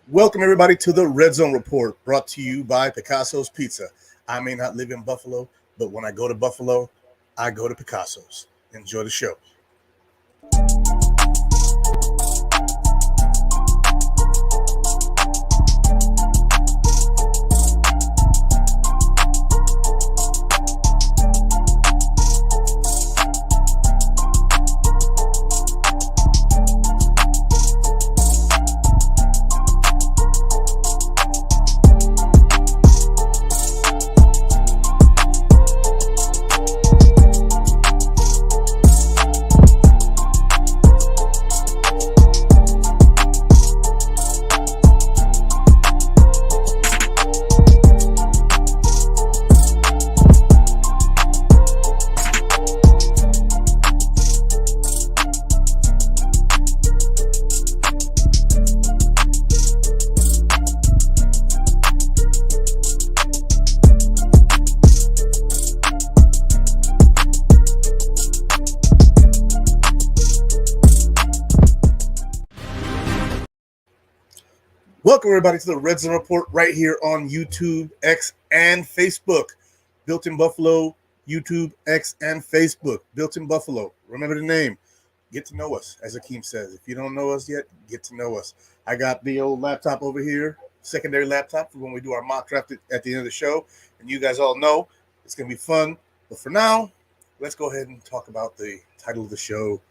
Welcome, everybody, to the Redzone Report, brought to you by Picasso's Pizza. I may not live in Buffalo, but when I go to Buffalo, I go to Picasso's. Enjoy the show. Welcome, everybody, to the Redzone Report right here on YouTube, X, and Facebook. Built in Buffalo, YouTube, X, and Facebook. Built in Buffalo. Remember the name. Get to know us, as Akeem says. If you don't know us yet, get to know us. I got the old laptop over here, secondary laptop, for when we do our mock draft at the end of the show. And you guys all know it's going to be fun. But for now, let's go ahead and talk about the title of the show.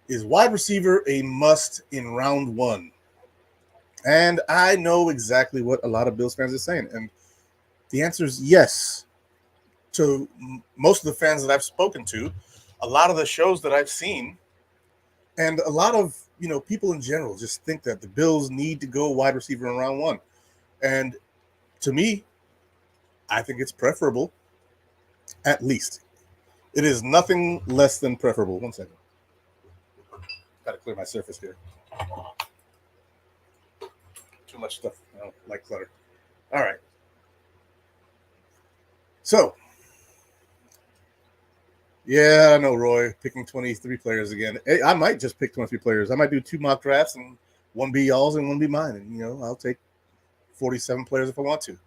Is wide receiver a must in round one? And I know exactly what a lot of Bills fans are saying. And the answer is yes. To most of the fans that I've spoken to, a lot of the shows that I've seen, and a lot of people in general just think that the Bills need to go wide receiver in round one. And to me, I think it's preferable, at least. It is nothing less than preferable. One second. Got to clear my surface here. Too much stuff. I don't like clutter. All right. So, yeah, I know, Roy, picking 23 players again. Hey, I might just pick 23 players. I might do two mock drafts, and one be y'all's and one be mine. And, I'll take 47 players if I want to.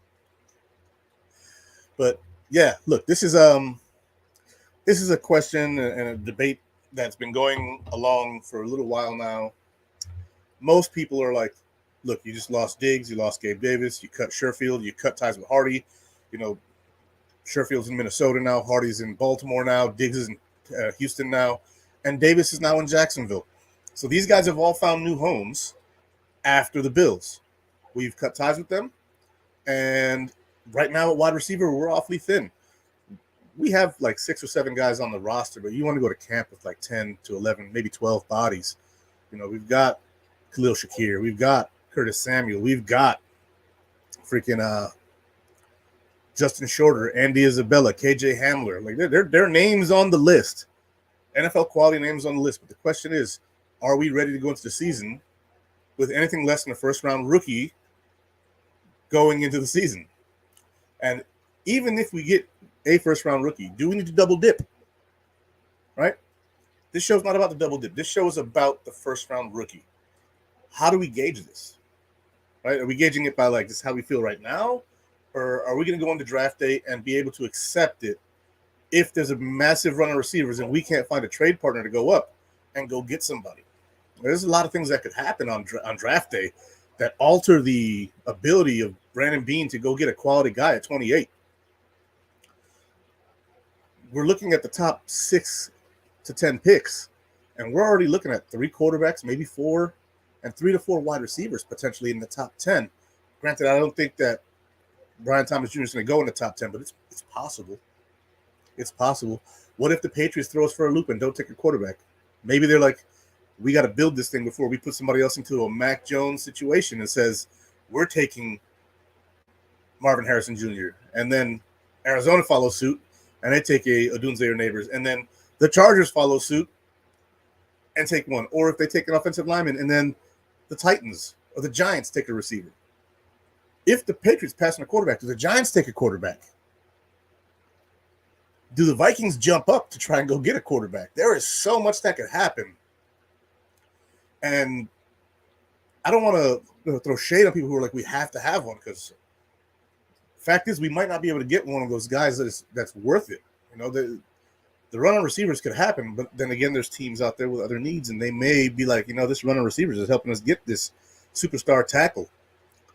But, yeah, look, this is a question and a debate that's been going along for a little while now. Most people are like, look, you just lost Diggs, you lost Gabe Davis, you cut Sherfield, you cut ties with Hardy. Sherfield's in Minnesota now, Hardy's in Baltimore now, Diggs is in Houston now, and Davis is now in Jacksonville. So these guys have all found new homes after the Bills. We've cut ties with them, and right now at wide receiver, we're awfully thin. We have like 6 or 7 guys on the roster, but you want to go to camp with like 10 to 11, maybe 12 bodies. We've got Khalil Shakir. We've got Curtis Samuel. We've got freaking Justin Shorter, Andy Isabella, KJ Hamler. Like they're names on the list, NFL quality names on the list. But the question is, are we ready to go into the season with anything less than a first-round rookie going into the season? And even if we get a first-round rookie, do we need to double dip? Right? This show's not about the double dip. This show is about the first-round rookie. How do we gauge this? Right? Are we gauging it by like just how we feel right now? Or are we going to go into draft day and be able to accept it if there's a massive run of receivers and we can't find a trade partner to go up and go get somebody? There's a lot of things that could happen on draft day that alter the ability of Brandon Beane to go get a quality guy at 28. We're looking at the top 6 to 10 picks, and we're already looking at 3 quarterbacks, maybe 4, and 3 to 4 wide receivers potentially in the top 10. Granted, I don't think that Brian Thomas Jr. is going to go in the top 10, but it's possible. It's possible. What if the Patriots throw us for a loop and don't take a quarterback? Maybe they're like, we got to build this thing before we put somebody else into a Mac Jones situation and says, we're taking Marvin Harrison Jr. And then Arizona follows suit, and they take a Odunze or Neighbors. And then the Chargers follow suit and take one. Or if they take an offensive lineman, and then the Titans or the Giants take a receiver. If the Patriots pass on a quarterback, do the Giants take a quarterback? Do the Vikings jump up to try and go get a quarterback? There is so much that could happen. And I don't want to throw shade on people who are like, we have to have one, because fact is we might not be able to get one of those guys that's worth it. You know, the run on receivers could happen, but then again, there's teams out there with other needs, and they may be like, you know, this run on receivers is helping us get this superstar tackle.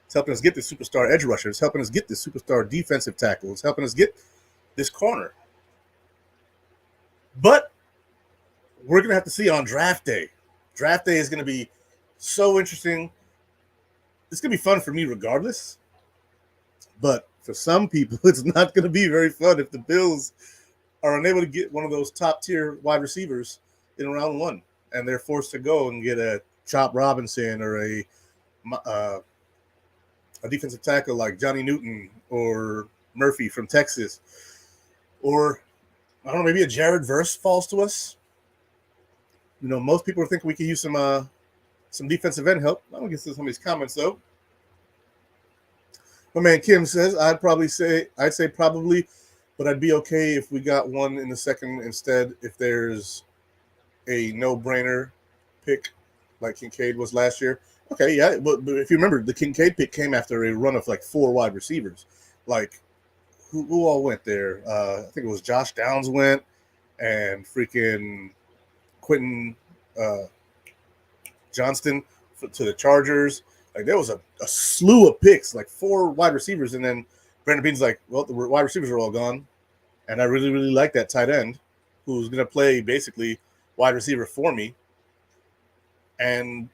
It's helping us get this superstar edge rusher. It's helping us get this superstar defensive tackle. It's helping us get this corner. But we're going to have to see on draft day. Draft day is going to be so interesting. It's going to be fun for me regardless. But for some people, it's not going to be very fun if the Bills are unable to get one of those top-tier wide receivers in round one, and they're forced to go and get a Chop Robinson or a defensive tackle like Johnny Newton or Murphy from Texas, or I don't know, maybe a Jared Verse falls to us. You know, most people are thinking we could use some defensive end help. I'm gonna get to some of these comments though. My man Kim says, I'd say probably, but I'd be okay if we got one in the second instead. If there's a no-brainer pick like Kincaid was last year. Okay, yeah, but if you remember, the Kincaid pick came after a run of like 4 wide receivers. Like, who all went there? I think it was Josh Downs went, and freaking Quentin Johnston to the Chargers. Like, there was a slew of picks, like 4 wide receivers, and then Brandon Beane's like, well, the wide receivers are all gone, and I really, really like that tight end who's going to play basically wide receiver for me. And,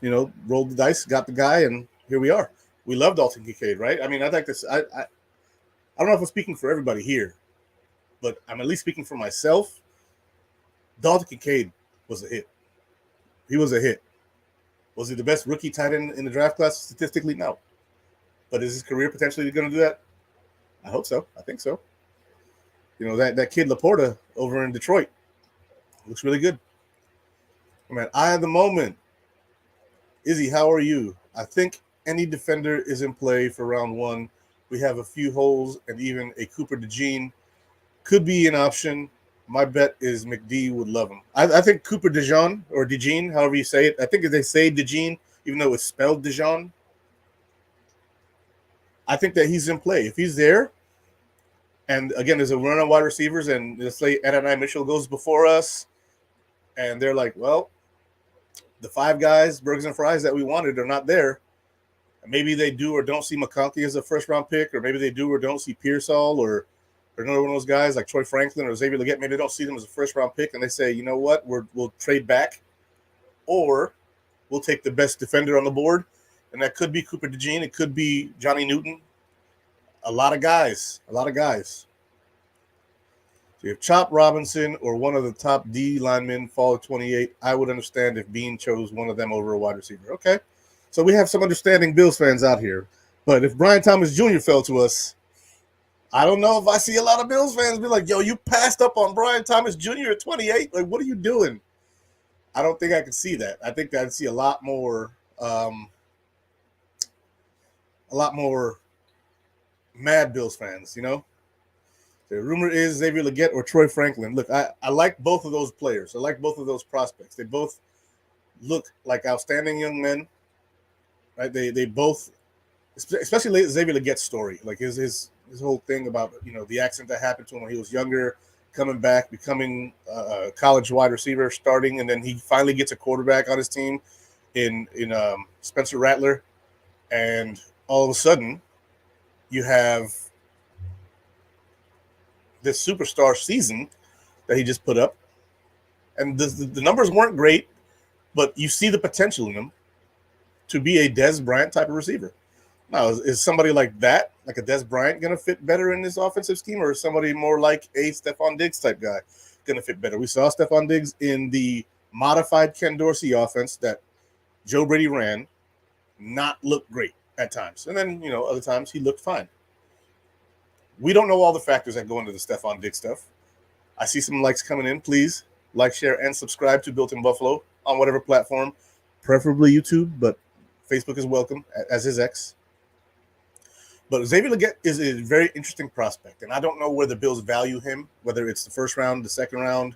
you know, rolled the dice, got the guy, and here we are. We love Dalton Kincaid, right? I mean, I'd like to. I don't know if I'm speaking for everybody here, but I'm at least speaking for myself. Dalton Kincaid was a hit. He was a hit. Was he the best rookie tight end in the draft class? Statistically, no. But is his career potentially going to do that? I hope so. I think so. You know, that kid Laporta over in Detroit looks really good. Man, eye of the moment. Izzy, how are you? I think any defender is in play for round one. We have a few holes, and even a Cooper DeJean could be an option. My bet is McD would love him. I think Cooper DeJean, or DeJean, however you say it. I think if they say DeJean, even though it's spelled DeJean, I think that he's in play. If he's there, and again, there's a run on wide receivers, and let's say Adonai Mitchell goes before us, and they're like, well, the 5 guys, burgers and fries that we wanted are not there. Maybe they do or don't see McConkey as a first-round pick, or maybe they do or don't see Pearsall or another one of those guys like Troy Franklin or Xavier Legette. Maybe they don't see them as a first-round pick, and they say, you know what, we'll trade back, or we'll take the best defender on the board, and that could be Cooper DeJean. It could be Johnny Newton. A lot of guys. So if Chop Robinson or one of the top D linemen fall at 28, I would understand if Bean chose one of them over a wide receiver. Okay. So we have some understanding Bills fans out here. But if Brian Thomas Jr. fell to us, I don't know if I see a lot of Bills fans be like, yo, you passed up on Brian Thomas Jr. at 28? Like, what are you doing? I don't think I can see that. I think I'd see a lot more mad Bills fans, you know? The rumor is Xavier Legette or Troy Franklin. Look, I like both of those players. I like both of those prospects. They both look like outstanding young men, right? They both, especially Xavier Legette's story, like his whole thing about, you know, the accident that happened to him when he was younger, coming back, becoming a college wide receiver, starting, and then he finally gets a quarterback on his team in Spencer Rattler, and all of a sudden you have this superstar season that he just put up, and the numbers weren't great, but you see the potential in him to be a Dez Bryant type of receiver. Now, is somebody like that, like a Dez Bryant, going to fit better in this offensive scheme, or is somebody more like a Stephon Diggs type guy going to fit better? We saw Stephon Diggs in the modified Ken Dorsey offense that Joe Brady ran not look great at times, and then, you know, other times he looked fine. We don't know all the factors that go into the Stephon Diggs stuff. I see some likes coming in. Please like, share, and subscribe to Built in Buffalo on whatever platform, preferably YouTube, but Facebook is welcome, as is X. But Xavier Legette is a very interesting prospect, and I don't know where the Bills value him, whether it's the first round, the second round,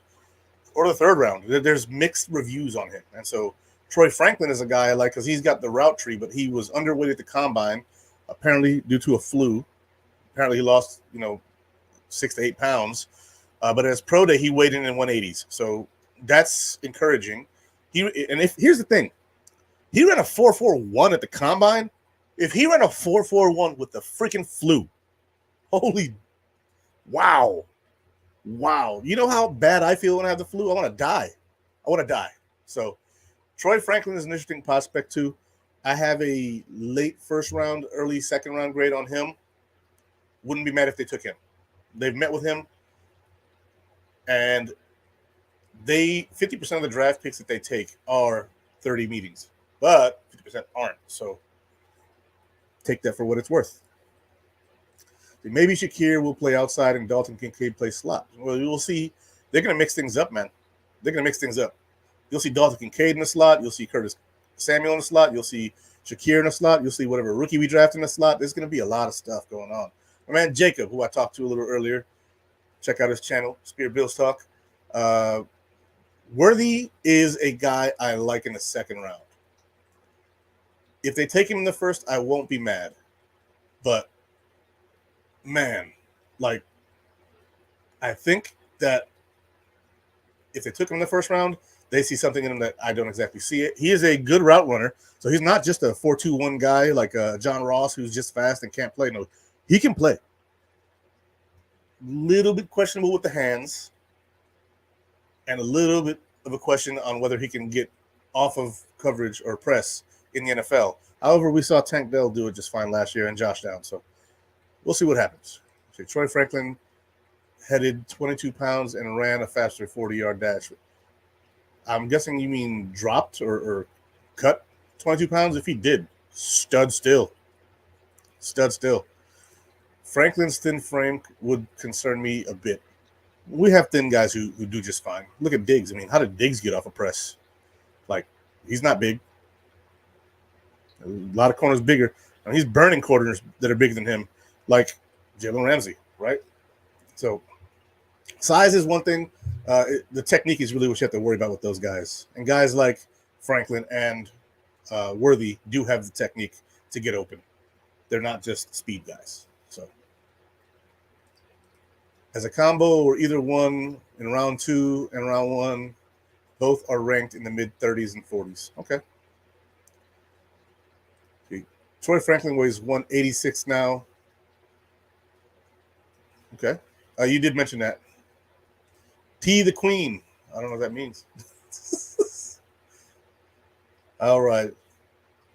or the third round. There's mixed reviews on him, and so Troy Franklin is a guy I like because he's got the route tree, but he was underweight at the combine, apparently due to a flu. Apparently he lost, 6 to 8 pounds. But as pro day, he weighed in 180s. So that's encouraging. Here's the thing, he ran a 4.41 at the combine. If he ran a 4.41 with the freaking flu, holy wow. You know how bad I feel when I have the flu? I want to die. So Troy Franklin is an interesting prospect too. I have a late first round, early second round grade on him. Wouldn't be mad if they took him. They've met with him, and 50% of the draft picks that they take are 30 meetings, but 50% aren't. So take that for what it's worth. Maybe Shakir will play outside and Dalton Kincaid play slot. Well, we'll see. They're going to mix things up, man. They're going to mix things up. You'll see Dalton Kincaid in the slot. You'll see Curtis Samuel in the slot. You'll see Shakir in the slot. You'll see whatever rookie we draft in the slot. There's going to be a lot of stuff going on. My man Jacob, who I talked to a little earlier, check out his channel, Spirit Bills Talk. Worthy is a guy I like in the second round. If they take him in the first, I won't be mad. But, man, I think that if they took him in the first round, they see something in him that I don't exactly see it. He is a good route runner, so he's not just a 4.21 guy like John Ross who's just fast and can't play. No, he can play. Little bit questionable with the hands, and a little bit of a question on whether he can get off of coverage or press in the NFL. However, we saw Tank Dell do it just fine last year and Josh Downs, so we'll see what happens. So Troy Franklin headed 22 pounds and ran a faster 40-yard dash. I'm guessing you mean dropped or cut 22 pounds. If he did, stud still. Franklin's thin frame would concern me a bit. We have thin guys who do just fine. Look at Diggs. I mean, how did Diggs get off a press? He's not big. A lot of corners bigger. And he's burning corners that are bigger than him, like Jalen Ramsey, right? So size is one thing. The technique is really what you have to worry about with those guys. And guys like Franklin and Worthy do have the technique to get open. They're not just speed guys. So as a combo, or either one in round 2 and round 1, both are ranked in the mid-30s and 40s. Okay. Troy Franklin weighs 186 now. Okay. You did mention that. T the Queen. I don't know what that means. All right.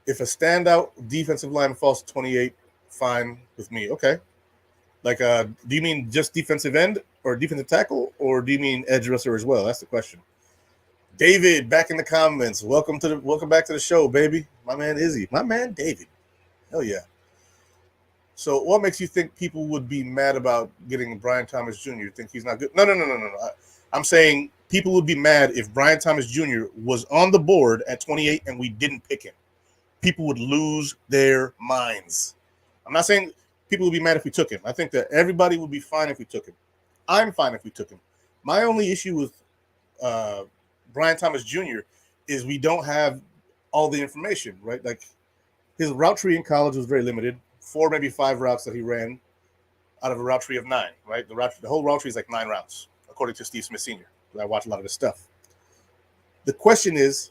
If a standout defensive lineman falls to 28, fine with me. Okay. Do you mean just defensive end or defensive tackle, or do you mean edge rusher as well? That's the question. David, back in the comments. Welcome back to the show, baby. My man Izzy. My man David. Hell yeah. So what makes you think people would be mad about getting Brian Thomas Jr.? You think he's not good? No. I'm saying people would be mad if Brian Thomas Jr. was on the board at 28 and we didn't pick him. People would lose their minds. I'm not saying people would be mad if we took him. I think that everybody would be fine if we took him. I'm fine if we took him. My only issue with Brian Thomas Jr. is we don't have all the information, right? Like, his route tree in college was very limited. 4, maybe 5 routes that he ran out of a route tree of 9, right? The whole route tree is like 9 routes, according to Steve Smith Sr. I watch a lot of his stuff. The question is,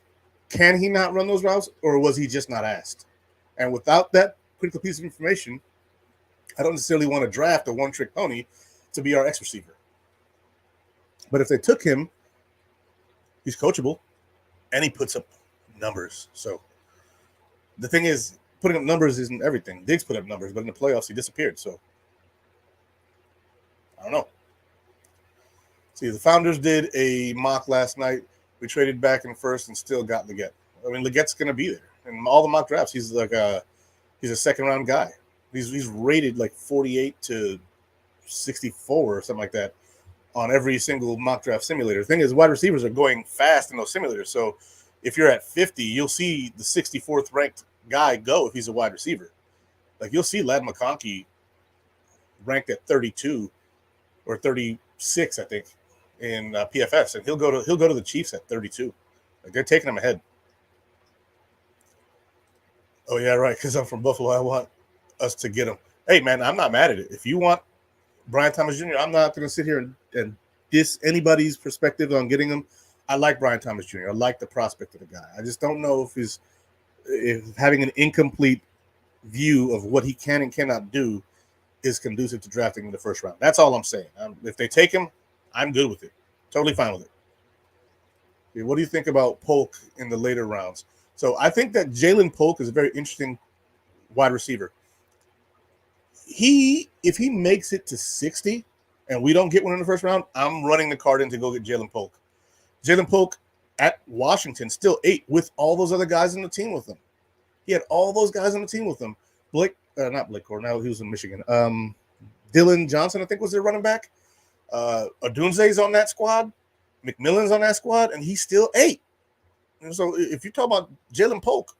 can he not run those routes, or was he just not asked? And without that critical piece of information, I don't necessarily want to draft a one-trick pony to be our X receiver. But if they took him, he's coachable, and he puts up numbers. So the thing is, putting up numbers isn't everything. Diggs put up numbers, but in the playoffs, he disappeared. So I don't know. See, the Founders did a mock last night. We traded back in first and still got Leggett. I mean, Leggett's going to be there. In all the mock drafts, he's a second-round guy. He's rated like 48 to 64 or something like that on every single mock draft simulator. The thing is, wide receivers are going fast in those simulators. So if you're at 50, you'll see the 64th ranked guy go if he's a wide receiver. Like, you'll see Ladd McConkey ranked at 32 or 36, I think, in PFS, and he'll go to the Chiefs at 32. Like, they're taking him ahead. Oh yeah, right. Because I'm from Buffalo, I want us to get him. Hey man, I'm not mad at it. If you want Brian Thomas Jr., I'm not going to sit here and diss anybody's perspective on getting him. I like Brian Thomas Jr. I like the prospect of the guy. I just don't know if having an incomplete view of what he can and cannot do is conducive to drafting in the first round. That's all I'm saying. If they take him, I'm good with it. Totally fine with it. Okay, what do you think about Polk in the later rounds? So I think that Jalen Polk is a very interesting wide receiver. If he makes it to 60 and we don't get one in the first round, I'm running the card in to go get Jalen Polk. Jalen Polk at Washington still 8 with all those other guys on the team with him. He had all those guys on the team with him. Not Blake Cornell, he was in Michigan. Dylan Johnson, I think, was their running back. Odunze's on that squad. McMillan's on that squad, and he's still 8. And so if you talk about Jalen Polk,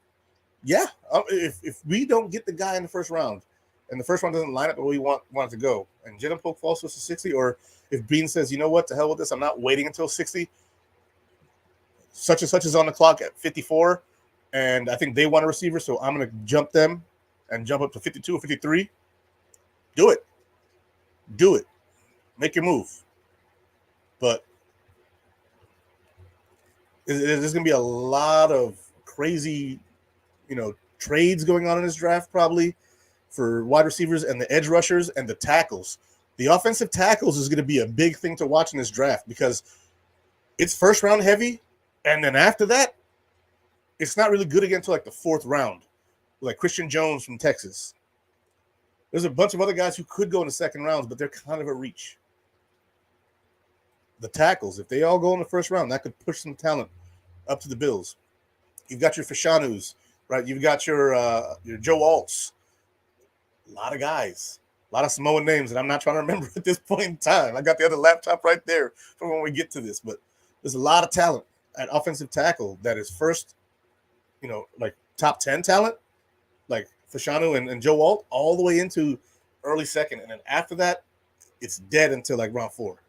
yeah, if we don't get the guy in the first round, and the first one doesn't line up the way we want it to go, and Jalen Polk falls to us to 60, or if Bean says, you know what, to hell with this, I'm not waiting until 60, such and such is on the clock at 54, and I think they want a receiver, so I'm going to jump them and jump up to 52 or 53, do it. Do it. Make your move. But there's going to be a lot of crazy, trades going on in this draft probably for wide receivers and the edge rushers and the tackles. The offensive tackles is going to be a big thing to watch in this draft because it's first round heavy, and then after that, it's not really good again until like the 4th round, like Christian Jones from Texas. There's a bunch of other guys who could go in the second rounds, but they're kind of a reach. The tackles, if they all go in the first round, that could push some talent up to the Bills. You've got your Fashanus, right? You've got your Joe Alts. A lot of guys, a lot of Samoan names that I'm not trying to remember at this point in time. I got the other laptop right there for when we get to this, but there's a lot of talent at offensive tackle that is first, like top 10 talent, like Fashanu and Joe Alt, all the way into early second. And then after that, it's dead until like round 4.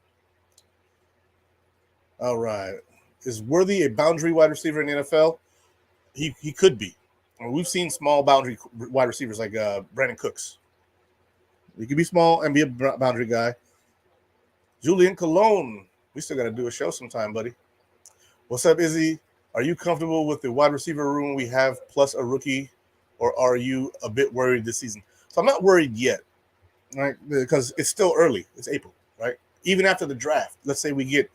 All right. Is Worthy a boundary wide receiver in the NFL? He could be. We've seen small boundary wide receivers like Brandon Cooks. He could be small and be a boundary guy. Julian Colon. We still got to do a show sometime, buddy. What's up, Izzy? Are you comfortable with the wide receiver room we have plus a rookie, or are you a bit worried this season? So I'm not worried yet, right? Because it's still early. It's April, right? Even after the draft, let's say we get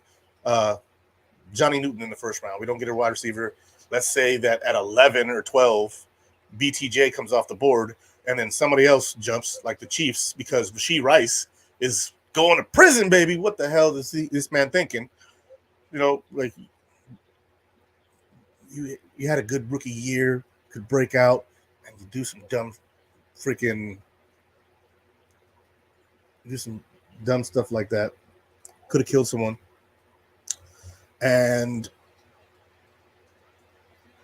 Johnny Newton in the first round. We don't get a wide receiver. Let's say that at 11 or 12, BTJ comes off the board, and then somebody else jumps, like the Chiefs, because Rashee Rice is going to prison, baby. What the hell is this man thinking? Like you had a good rookie year, could break out, and you do some dumb stuff like that. Could have killed someone. And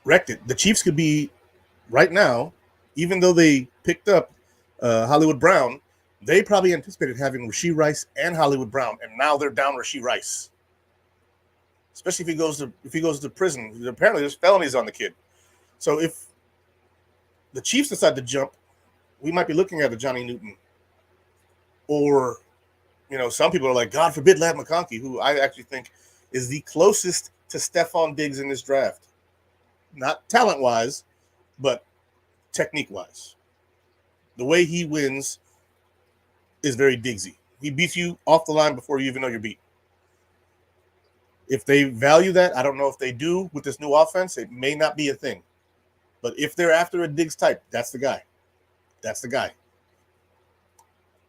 wrecked it. The Chiefs could be right now, even though they picked up Hollywood Brown, they probably anticipated having Rashee Rice and Hollywood Brown, and now they're down Rashee Rice. Especially if he goes to prison. Apparently there's felonies on the kid. So if the Chiefs decide to jump, we might be looking at a Johnny Newton. Or, some people are like, God forbid Ladd McConkey, who I actually think is the closest to Stephon Diggs in this draft. Not talent-wise, but technique-wise. The way he wins is very Diggsy. He beats you off the line before you even know you're beat. If they value that, I don't know if they do with this new offense. It may not be a thing. But if they're after a Diggs type, that's the guy. That's the guy.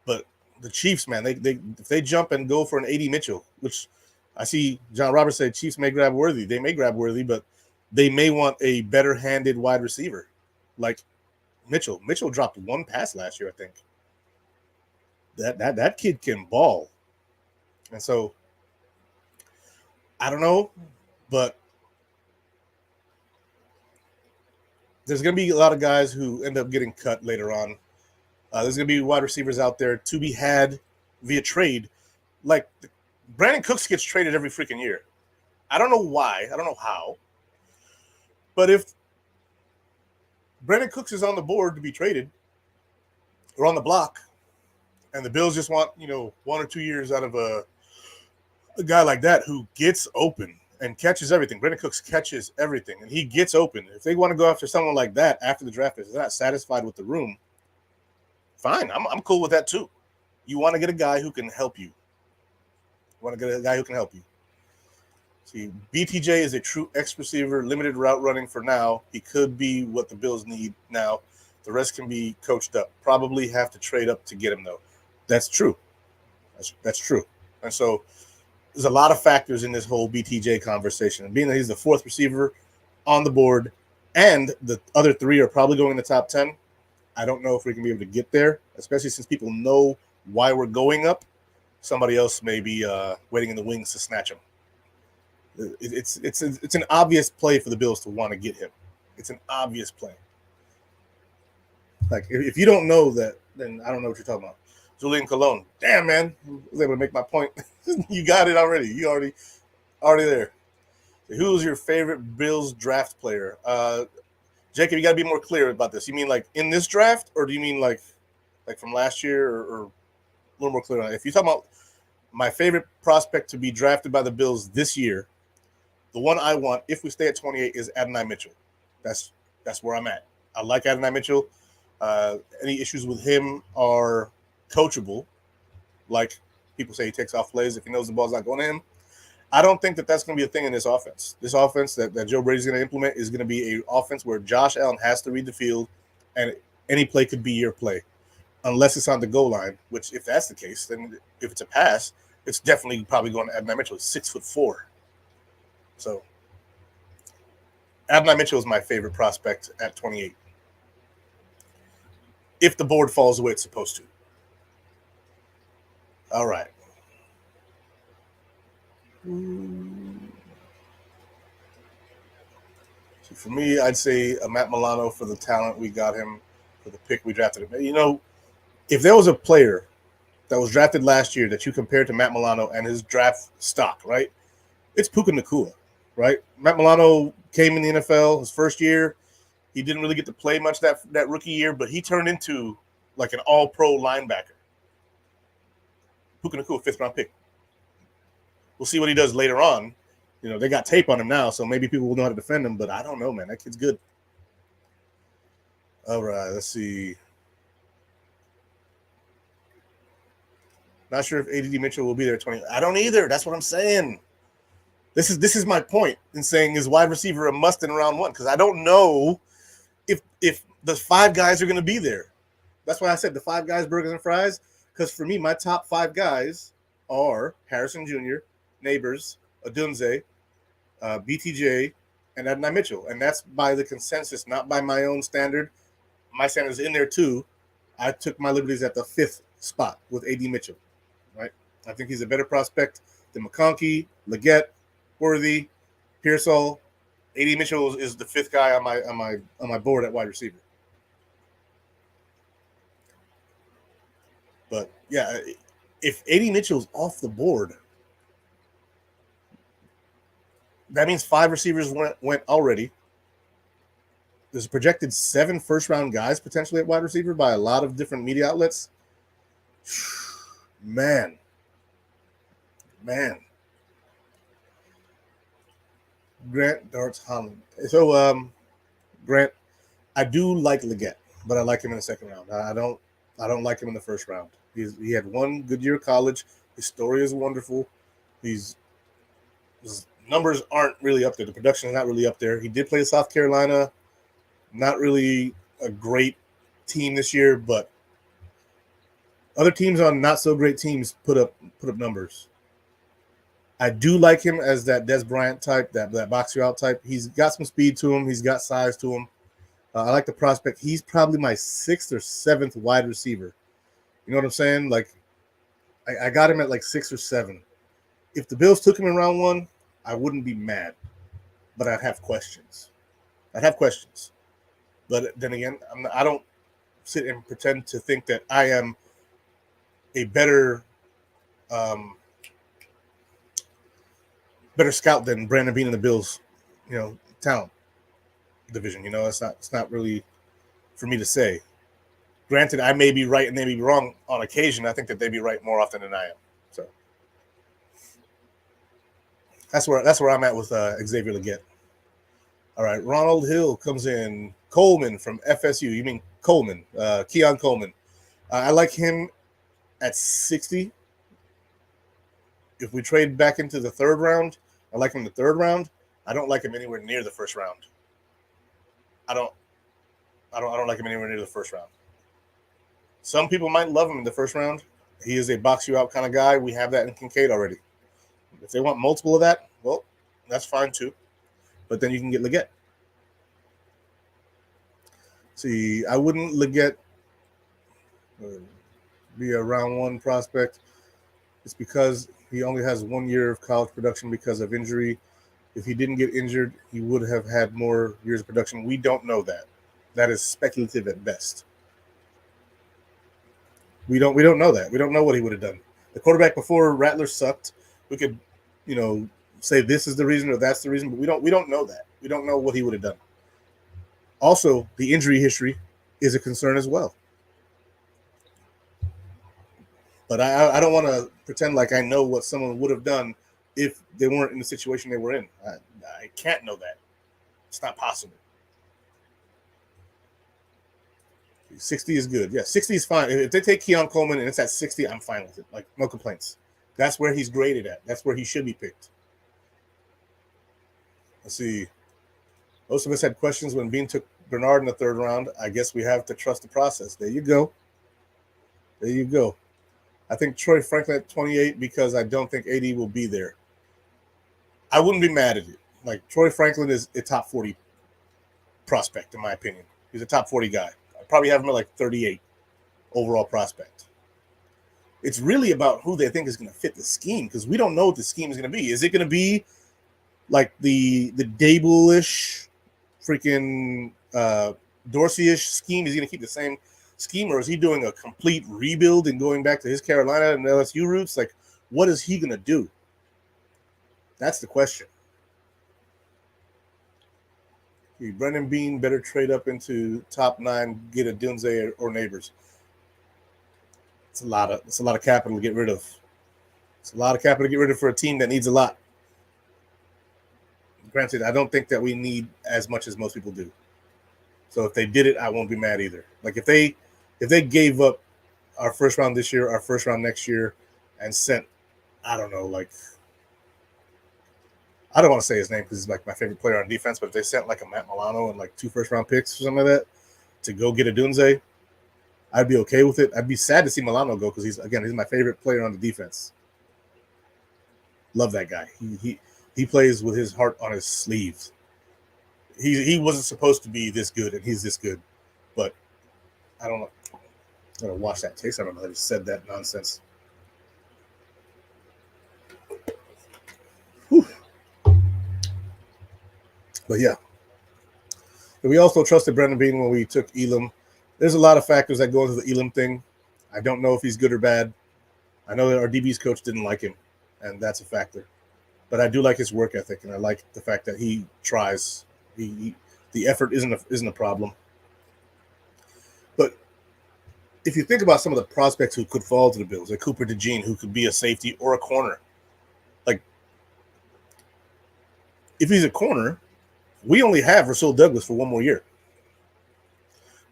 But the Chiefs, man, if they jump and go for an A.D. Mitchell, which I see John Roberts say Chiefs may grab Worthy. They may grab Worthy, but they may want a better-handed wide receiver like Mitchell. Mitchell dropped 1 pass last year, I think. That kid can ball. And so, I don't know, but there's going to be a lot of guys who end up getting cut later on. There's going to be wide receivers out there to be had via trade. Like, Brandon Cooks gets traded every freaking year. I don't know why. I don't know how. But if Brandon Cooks is on the board to be traded or on the block, and the Bills just want 1 or 2 years out of a guy like that who gets open and catches everything. Brandon Cooks catches everything, and he gets open. If they want to go after someone like that after the draft is not satisfied with the room, fine. I'm cool with that too. You want to get a guy who can help you. See, BTJ is a true X receiver, limited route running for now. He could be what the Bills need now. The rest can be coached up. Probably have to trade up to get him, though. That's true. That's true. And so there's a lot of factors in this whole BTJ conversation. And being that he's the fourth receiver on the board and the other three are probably going in the top 10, I don't know if we can be able to get there, especially since people know why we're going up. Somebody else may be waiting in the wings to snatch him. It's an obvious play for the Bills to want to get him. It's an obvious play. Like, if you don't know that, then I don't know what you're talking about. Julian Colon. Damn, man. I was able to make my point. You got it already. You already there. So who's your favorite Bills draft player? Jacob, you got to be more clear about this. You mean like in this draft, or do you mean like from last year, or a little more clear on it? If you're talking about my favorite prospect to be drafted by the Bills this year, the one I want, if we stay at 28, is Adonai Mitchell. That's where I'm at. I like Adonai Mitchell. Any issues with him are coachable. Like people say, he takes off plays if he knows the ball's not going to him. I don't think that that's going to be a thing in this offense. This offense that Joe Brady's going to implement is going to be an offense where Josh Allen has to read the field, and any play could be your play, unless it's on the goal line, which if that's the case, then if it's a pass, it's definitely probably going to Adonai Mitchell. He's 6'4". So Adonai Mitchell is my favorite prospect at 28. If the board falls the way it's supposed to. All right. So for me, I'd say Matt Milano for the talent we got him, for the pick we drafted him. You know, if there was a player that was drafted last year that you compared to Matt Milano and his draft stock, right? It's Puka Nacua, right? Matt Milano came in the NFL his first year. He didn't really get to play much that rookie year, but he turned into like an all-pro linebacker. Puka Nacua, 5th-round pick. We'll see what he does later on. You know, they got tape on him now, so maybe people will know how to defend him, but I don't know, man. That kid's good. All right, let's see. Not sure if ADD Mitchell will be there at 20. I don't either. That's what I'm saying. This is my point in saying is wide receiver a must in round 1, because I don't know if the 5 guys are going to be there. That's why I said the 5 guys, burgers and fries, because for me, my top 5 guys are Harrison Jr., Neighbors, Odunze, BTJ, and Adonai Mitchell. And that's by the consensus, not by my own standard. My standard is in there too. I took my liberties at the 5th spot with AD Mitchell. Right? I think he's a better prospect than McConkey, Leggett, Worthy, Pearsall. AD Mitchell is the 5th guy on my board at wide receiver. But yeah, if AD Mitchell's off the board, that means 5 receivers went already. There's a projected 7 first-round guys potentially at wide receiver by a lot of different media outlets. Man. Grant Darts Holland. So, Grant, I do like Leggett, but I like him in the 2nd round. I don't like him in the 1st round. He had one good year of college. His story is wonderful. His numbers aren't really up there. The production is not really up there. He did play South Carolina. Not really a great team this year, but other teams on not so great teams put up numbers. I do like him as that Des Bryant type, that box you out type. He's got some speed to him. He's got size to him. I like the prospect. He's probably my 6th or 7th wide receiver. You know what I'm saying? Like, I got him at like 6 or 7. If the Bills took him in round 1, I wouldn't be mad, but I'd have questions. But then again, I don't sit and pretend to think that I am a better scout than Brandon Beane in the Bills, talent division. It's not really for me to say. Granted, I may be right and they may be wrong on occasion. I think that they be right more often than I am. So that's where I'm at with Xavier Legette. All right, Ronald Hill comes in. Coleman from FSU. You mean Coleman? Keon Coleman. I like him at 60. If we trade back into the third round, I like him in the third round. I don't like him anywhere near the first round. I don't like him anywhere near the first round. Some people might love him in the first round. He is a box you out kind of guy. We have that in Kincaid already. If they want multiple of that, well, that's fine too. But then you can get Legette. See, I wouldn't Legette be a round one prospect. It's because he only has 1 year of college production because of injury. If he didn't get injured, he would have had more years of production. We don't know that. That is speculative at best. We don't know that. We don't know what he would have done. The quarterback before Rattler sucked. We could, say this is the reason or that's the reason, but we don't know that. We don't know what he would have done. Also, the injury history is a concern as well. But I don't want to pretend like I know what someone would have done if they weren't in the situation they were in. I can't know that. It's not possible. 60 is good. Yeah, 60 is fine. If they take Keon Coleman and it's at 60, I'm fine with it. Like, no complaints. That's where he's graded at. That's where he should be picked. Let's see. Most of us had questions when Bean took Bernard in the third round. I guess we have to trust the process. There you go. There you go. I think Troy Franklin at 28 because I don't think AD will be there. I wouldn't be mad at it. Like, Troy Franklin is a top 40 prospect, in my opinion. He's a top 40 guy. I'd probably have him at like 38 overall prospect. It's really about who they think is going to fit the scheme because we don't know what the scheme is going to be. Is it going to be like the Dable-ish, freaking Dorsey-ish scheme? Is he going to keep the same scheme, or is he doing a complete rebuild and going back to his Carolina and LSU roots? Like, what is he going to do? That's the question. Brendan Bean better trade up into top 9, get a Dunze or Neighbors. It's a lot of capital to get rid of. It's a lot of capital to get rid of for a team that needs a lot. Granted, I don't think that we need as much as most people do. So if they did it, I won't be mad either. Like if they gave up our first round this year, our first round next year, and sent, I don't know, like, I don't want to say his name because he's like my favorite player on defense, but if they sent like a Matt Milano and like 2 first-round picks or something like that to go get a Dunze, I'd be okay with it. I'd be sad to see Milano go because he's my favorite player on the defense. Love that guy. He plays with his heart on his sleeves. He wasn't supposed to be this good, and he's this good. But I don't know. I'm gonna watch that taste. I don't know that he said that nonsense. Whew. But yeah. We also trusted Brendan Bean when we took Elam. There's a lot of factors that go into the Elam thing. I don't know if he's good or bad. I know that our DB's coach didn't like him, and that's a factor. But I do like his work ethic, and I like the fact that he tries. The effort isn't a problem. But if you think about some of the prospects who could fall to the Bills, like Cooper DeJean, who could be a safety or a corner, like if he's a corner, we only have Rasul Douglas for 1 more year.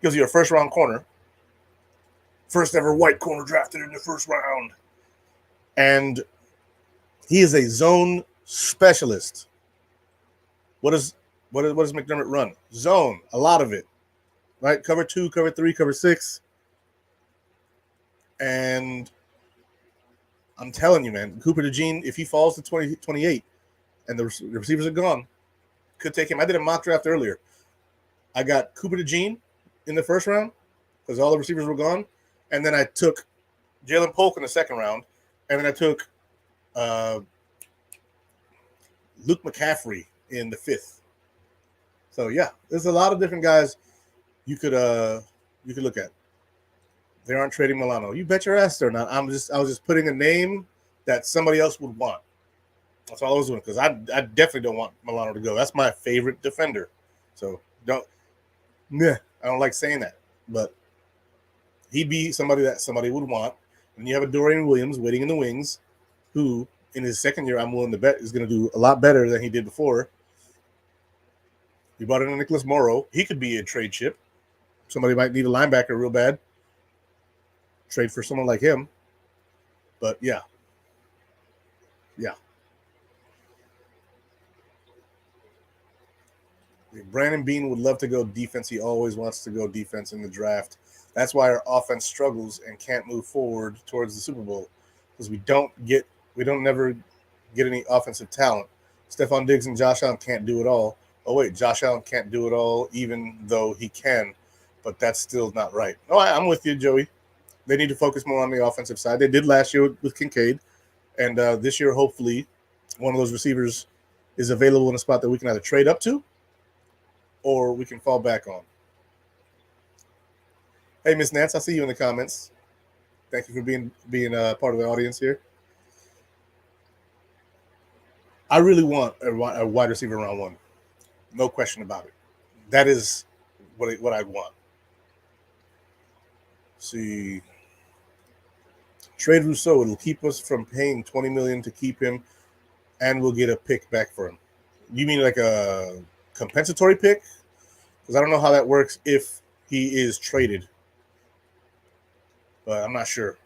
Gives you a first-round corner, first ever white corner drafted in the first round, and he is a zone specialist. What does McDermott run? Zone, a lot of it, right? Cover 2, cover 3, cover 6. And I'm telling you, man, Cooper DeJean, if he falls to 28 and the receivers are gone, could take him. I did a mock draft earlier. I got Cooper DeJean in the first round because all the receivers were gone. And then I took Jalen Polk in the second round. And then I took Luke McCaffrey in the 5th. So yeah, there's a lot of different guys you could look at. They aren't trading Milano. You bet your ass they're not. I was just putting a name that somebody else would want. That's all I was doing because I definitely don't want Milano to go. That's my favorite defender. So I don't like saying that, but he'd be somebody that somebody would want. And you have a Dorian Williams waiting in the wings, who in his second year, I'm willing to bet, is going to do a lot better than he did before. You brought in Nicholas Morrow. He could be a trade chip. Somebody might need a linebacker real bad. Trade for someone like him. But yeah. Brandon Beane would love to go defense. He always wants to go defense in the draft. That's why our offense struggles and can't move forward towards the Super Bowl, because we don't never get any offensive talent. Stephon Diggs and Josh Allen can't do it all. Oh wait, Josh Allen can't do it all, even though he can, but that's still not right. No, I'm with you, Joey. They need to focus more on the offensive side. They did last year with Kincaid, and this year, hopefully, one of those receivers is available in a spot that we can either trade up to or we can fall back on. Hey, Miss Nance, I see you in the comments. Thank you for being part of the audience here. I really want a wide receiver round one. No question about it. That is what I want. See, trade Rousseau. It'll keep us from paying $20 million to keep him, and we'll get a pick back for him. You mean like a compensatory pick? Because I don't know how that works if he is traded, but I'm not sure.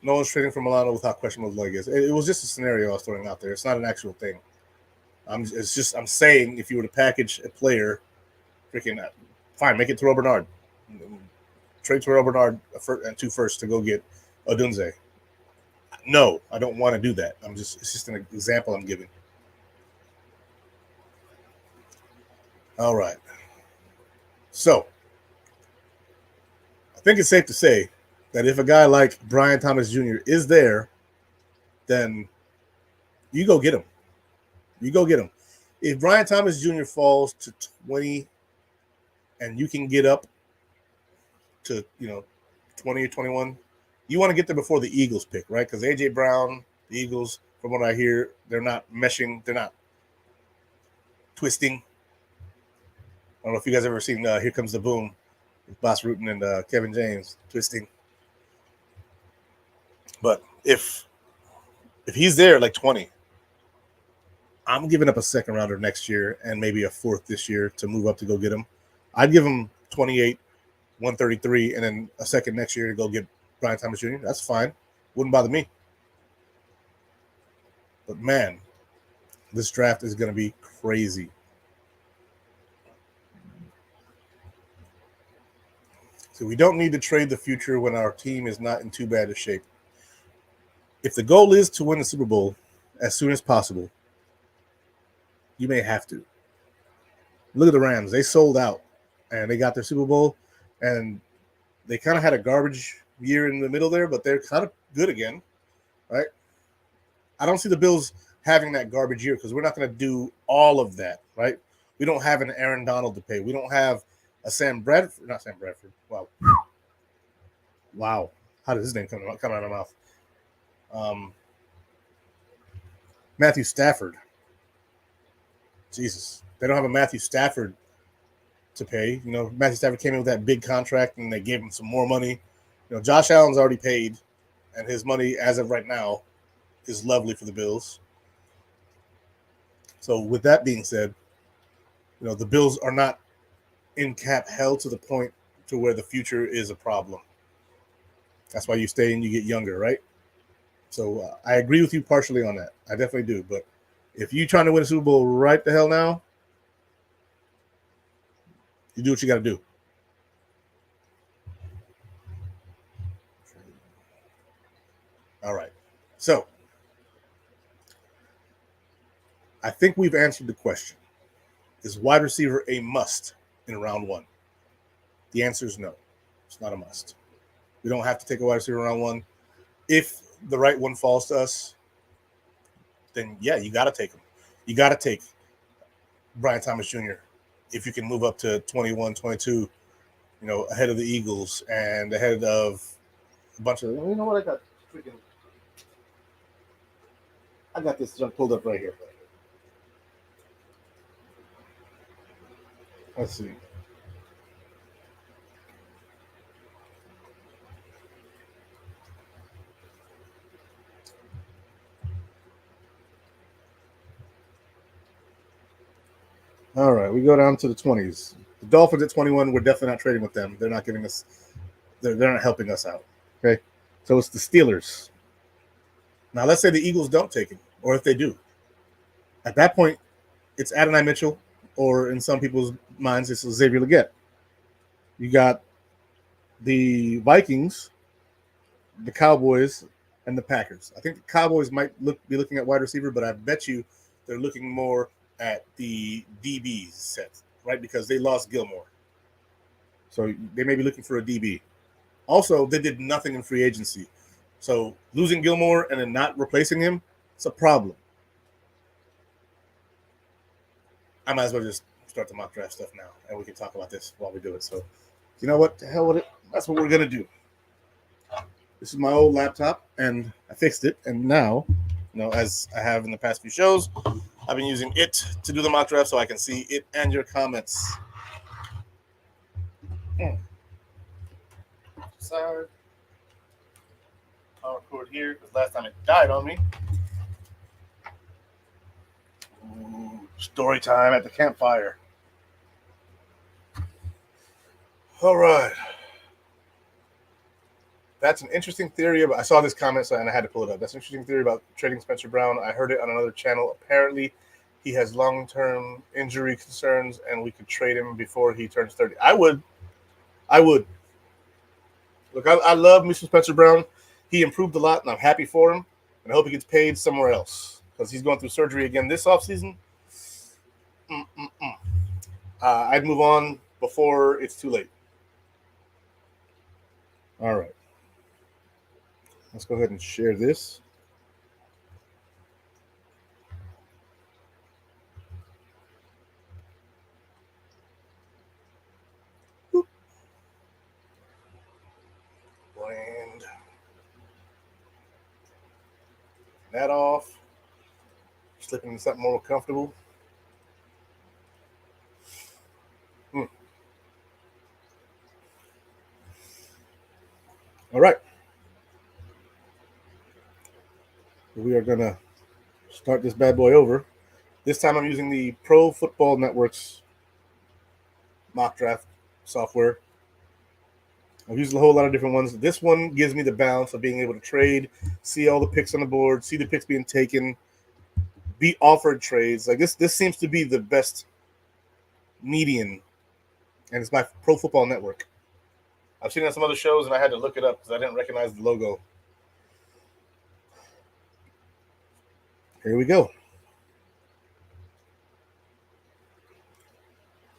No one's trading for Milano with how questionable his leg is. It was just a scenario I was throwing out there. It's not an actual thing. I'm saying if you were to package a player, freaking fine, make it Terrell Bernard. Trade Terrell Bernard and 2 firsts to go get Odunze. No, I don't want to do that. It's just an example I'm giving. All right. So I think it's safe to say that if a guy like Brian Thomas Jr. is there, then you go get him. If Brian Thomas Jr. falls to 20 and you can get up to 20 or 21, you want to get there before the Eagles pick, right? Because A.J. Brown, the Eagles, from what I hear, they're not meshing. They're not twisting. I don't know if you guys ever seen Here Comes the Boom with Boss Rutan and Kevin James twisting. But if he's there like 20, I'm giving up a second rounder next year and maybe a 4th this year to move up to go get him. I'd give him 28, 133, and then a second next year to go get Brian Thomas Jr. That's fine. Wouldn't bother me. But man, this draft is going to be crazy. So we don't need to trade the future when our team is not in too bad a shape. If the goal is to win the Super Bowl as soon as possible, you may have to. Look at the Rams. They sold out, and they got their Super Bowl, and they kind of had a garbage year in the middle there, but they're kind of good again, right? I don't see the Bills having that garbage year because we're not going to do all of that, right? We don't have an Aaron Donald to pay. We don't have a Sam Bradford. Not Sam Bradford. Wow. How did his name come out of my mouth? Matthew Stafford. Jesus. They don't have a Matthew Stafford to pay. Matthew Stafford came in with that big contract and they gave him some more money. Josh Allen's already paid, and his money as of right now is lovely for the Bills. So with that being said, the Bills are not in cap hell to the point to where the future is a problem. That's why you stay and you get younger, right? So I agree with you partially on that. I definitely do. But if you're trying to win a Super Bowl right the hell now, you do what you got to do. All right. So I think we've answered the question. Is wide receiver a must in round 1? The answer is no. It's not a must. We don't have to take a wide receiver in round 1. If the right one falls to us, then yeah, you got to take him. You got to take Brian Thomas Jr. if you can move up to 21, 22, ahead of the Eagles and ahead of a bunch of. You know what? I got this junk pulled up right here. Let's see. All right, we go down to the 20s. The Dolphins at 21, we're definitely not trading with them. They're not giving us, they're not helping us out. Okay, so it's the Steelers. Now let's say the Eagles don't take him, or if they do, at that point, it's Adonai Mitchell, or in some people's minds, it's Xavier Leggett. You got the Vikings, the Cowboys, and the Packers. I think the Cowboys might be looking at wide receiver, but I bet you they're looking more at the DBs set, right? Because they lost Gilmore. So they may be looking for a DB. Also, they did nothing in free agency. So losing Gilmore and then not replacing him, it's a problem. I might as well just start the mock draft stuff now, and we can talk about this while we do it. So, you know what? The hell with it. That's what we're going to do. This is my old laptop, and I fixed it. And now, as I have in the past few shows, I've been using it to do the mock draft so I can see it and your comments. Sorry. I'll record here because last time it died on me. Ooh, story time at the campfire. All right. That's an interesting theory. I saw this comment, and I had to pull it up. That's an interesting theory about trading Spencer Brown. I heard it on another channel. Apparently, he has long-term injury concerns, and we could trade him before he turns 30. I would. Look, I love Mr. Spencer Brown. He improved a lot, and I'm happy for him. And I hope he gets paid somewhere else because he's going through surgery again this offseason. I'd move on before it's too late. All right. Let's go ahead and share this. Boop. Blend that off. Slipping into something more comfortable. All right. We are going to start this bad boy over. This time I'm using the Pro Football Network's mock draft software. I've used a whole lot of different ones. This one gives me the balance of being able to trade, see all the picks on the board, see the picks being taken, be offered trades. Like this seems to be the best median, and it's by Pro Football Network. I've seen it on some other shows, and I had to look it up because I didn't recognize the logo. Here we go.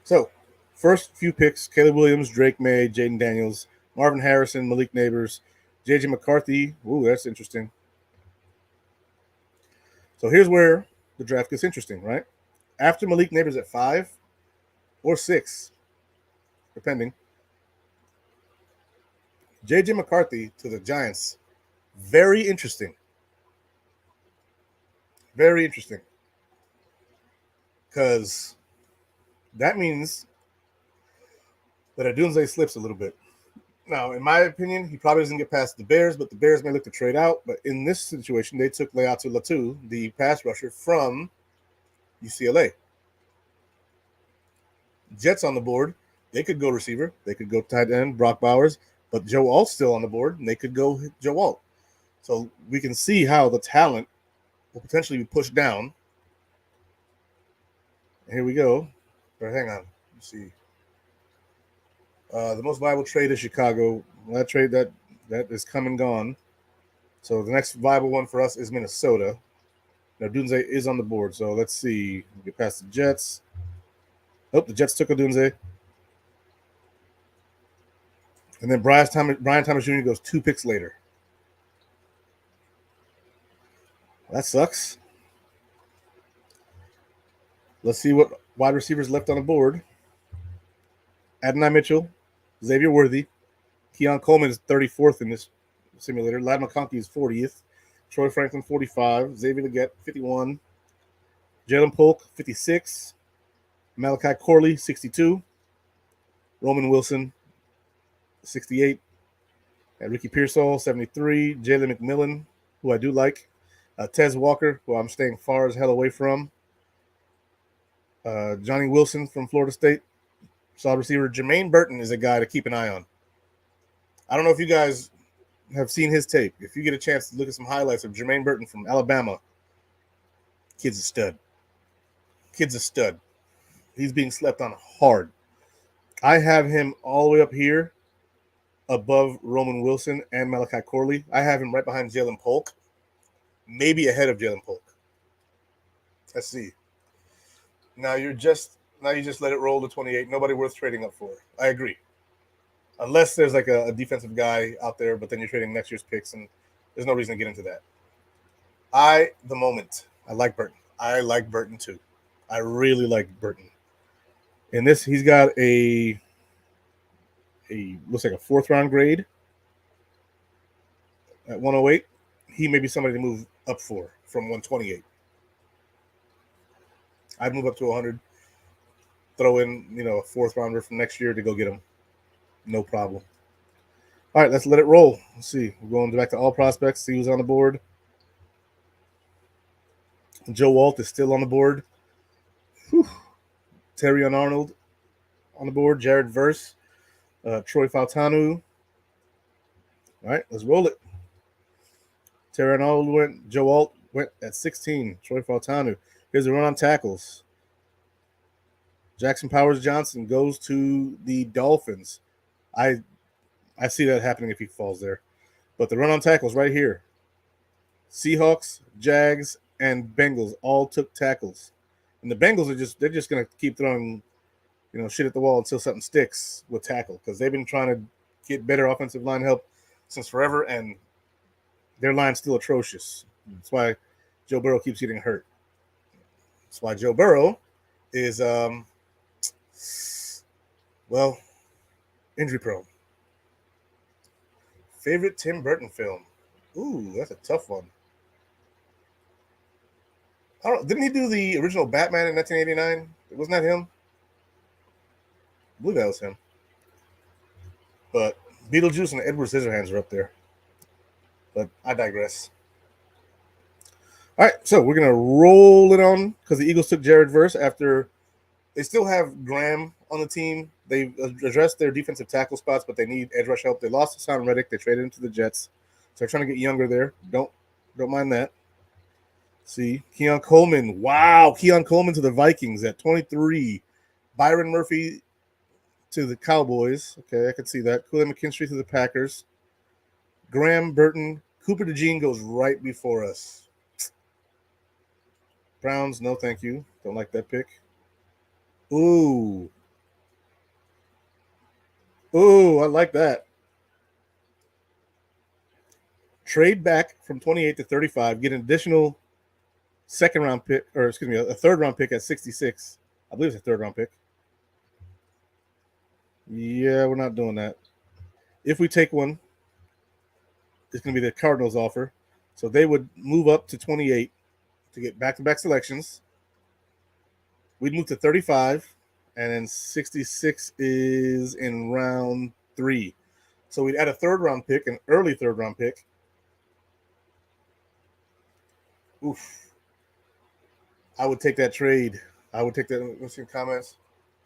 So, first few picks: Caleb Williams, Drake May, Jaden Daniels, Marvin Harrison, Malik Neighbors, J.J. McCarthy. Ooh, that's interesting. So here's where the draft gets interesting, right? After Malik Neighbors at 5 or 6, depending, J.J. McCarthy to the Giants. Very interesting. Very interesting. Because that means that Adunze slips a little bit. Now, in my opinion, he probably doesn't get past the Bears, but the Bears may look to trade out. But in this situation, they took Leatu Latu, the pass rusher from UCLA. Jets on the board. They could go receiver. They could go tight end, Brock Bowers. But Joe Alt's still on the board, and they could go Joe Alt. So we can see how the talent will potentially be pushed down. Here we go. Right, hang on. Let's see. The most viable trade is Chicago. That trade that is come and gone. So the next viable one for us is Minnesota. Now Dunze is on the board. So let's see. We get past the Jets. Oh, the Jets took Dunze. And then Brian Thomas Jr. goes 2 picks later. That sucks. Let's see what wide receivers left on the board. Adonai Mitchell, Xavier Worthy, Keon Coleman is 34th in this simulator. Ladd McConkey is 40th. Troy Franklin, 45. Xavier Leggett, 51. Jalen Polk, 56. Malachi Corley, 62. Roman Wilson, 68. Ricky Pearsall, 73. Jalen McMillan, who I do like. Tez Walker, who I'm staying far as hell away from. Johnny Wilson from Florida State. Solid receiver. Jermaine Burton is a guy to keep an eye on. I don't know if you guys have seen his tape. If you get a chance to look at some highlights of Jermaine Burton from Alabama, kid's a stud. Kid's a stud. He's being slept on hard. I have him all the way up here above Roman Wilson and Malachi Corley. I have him right behind Jalen Polk, maybe ahead of Jalen Polk. Let's see. Now you just let it roll to 28. Nobody worth trading up for. I agree. Unless there's like a defensive guy out there, but then you're trading next year's picks, and there's no reason to get into that. I like Burton. I like Burton too. I really like Burton. In this, he's got a looks like a 4th round grade at 108. He may be somebody to move up for from 128. I'd move up to 100. Throw in, a 4th rounder from next year to go get him. No problem. All right, let's let it roll. Let's see. We're going back to all prospects. See who's on the board. Joe Walt is still on the board. Whew. Terrion Arnold on the board. Jared Verse. Troy Fautanu. All right, let's roll it. Terrion Arnold went. Joe Walt went at 16. Troy Fautanu. Here's the run on tackles. Jackson Powers Johnson goes to the Dolphins. I see that happening if he falls there. But the run on tackles right here. Seahawks, Jags, and Bengals all took tackles. And the Bengals they're just going to keep throwing, shit at the wall until something sticks with tackle, because they've been trying to get better offensive line help since forever, and their line's still atrocious. That's why Joe Burrow keeps getting hurt. That's why Joe Burrow is, injury prone. Favorite Tim Burton film? Ooh, that's a tough one. I don't. Didn't he do the original Batman in 1989? Wasn't that him? I believe that was him. But Beetlejuice and Edward Scissorhands are up there. But I digress. All right, so we're going to roll it on because the Eagles took Jared Verse after they still have Graham on the team. They've addressed their defensive tackle spots, but they need edge rush help. They lost Hassan Reddick. They traded him to the Jets. So they're trying to get younger there. Don't mind that. See, Keon Coleman. Wow, Keon Coleman to the Vikings at 23. Byron Murphy to the Cowboys. Okay, I can see that. Kool-Aid McKinstry to the Packers. Graham Burton. Cooper DeJean goes right before us. Browns, no thank you. Don't like that pick. Ooh, I like that. Trade back from 28 to 35. Get an additional a 3rd round pick at 66. I believe it's a 3rd round pick. Yeah, we're not doing that. If we take one, it's going to be the Cardinals offer. So they would move up to 28 to get back-to-back selections. We'd move to 35, and then 66 is in round 3. So we'd add a 3rd round pick, an early 3rd round pick. Oof. I would take that trade. I would take that. Let's see comments.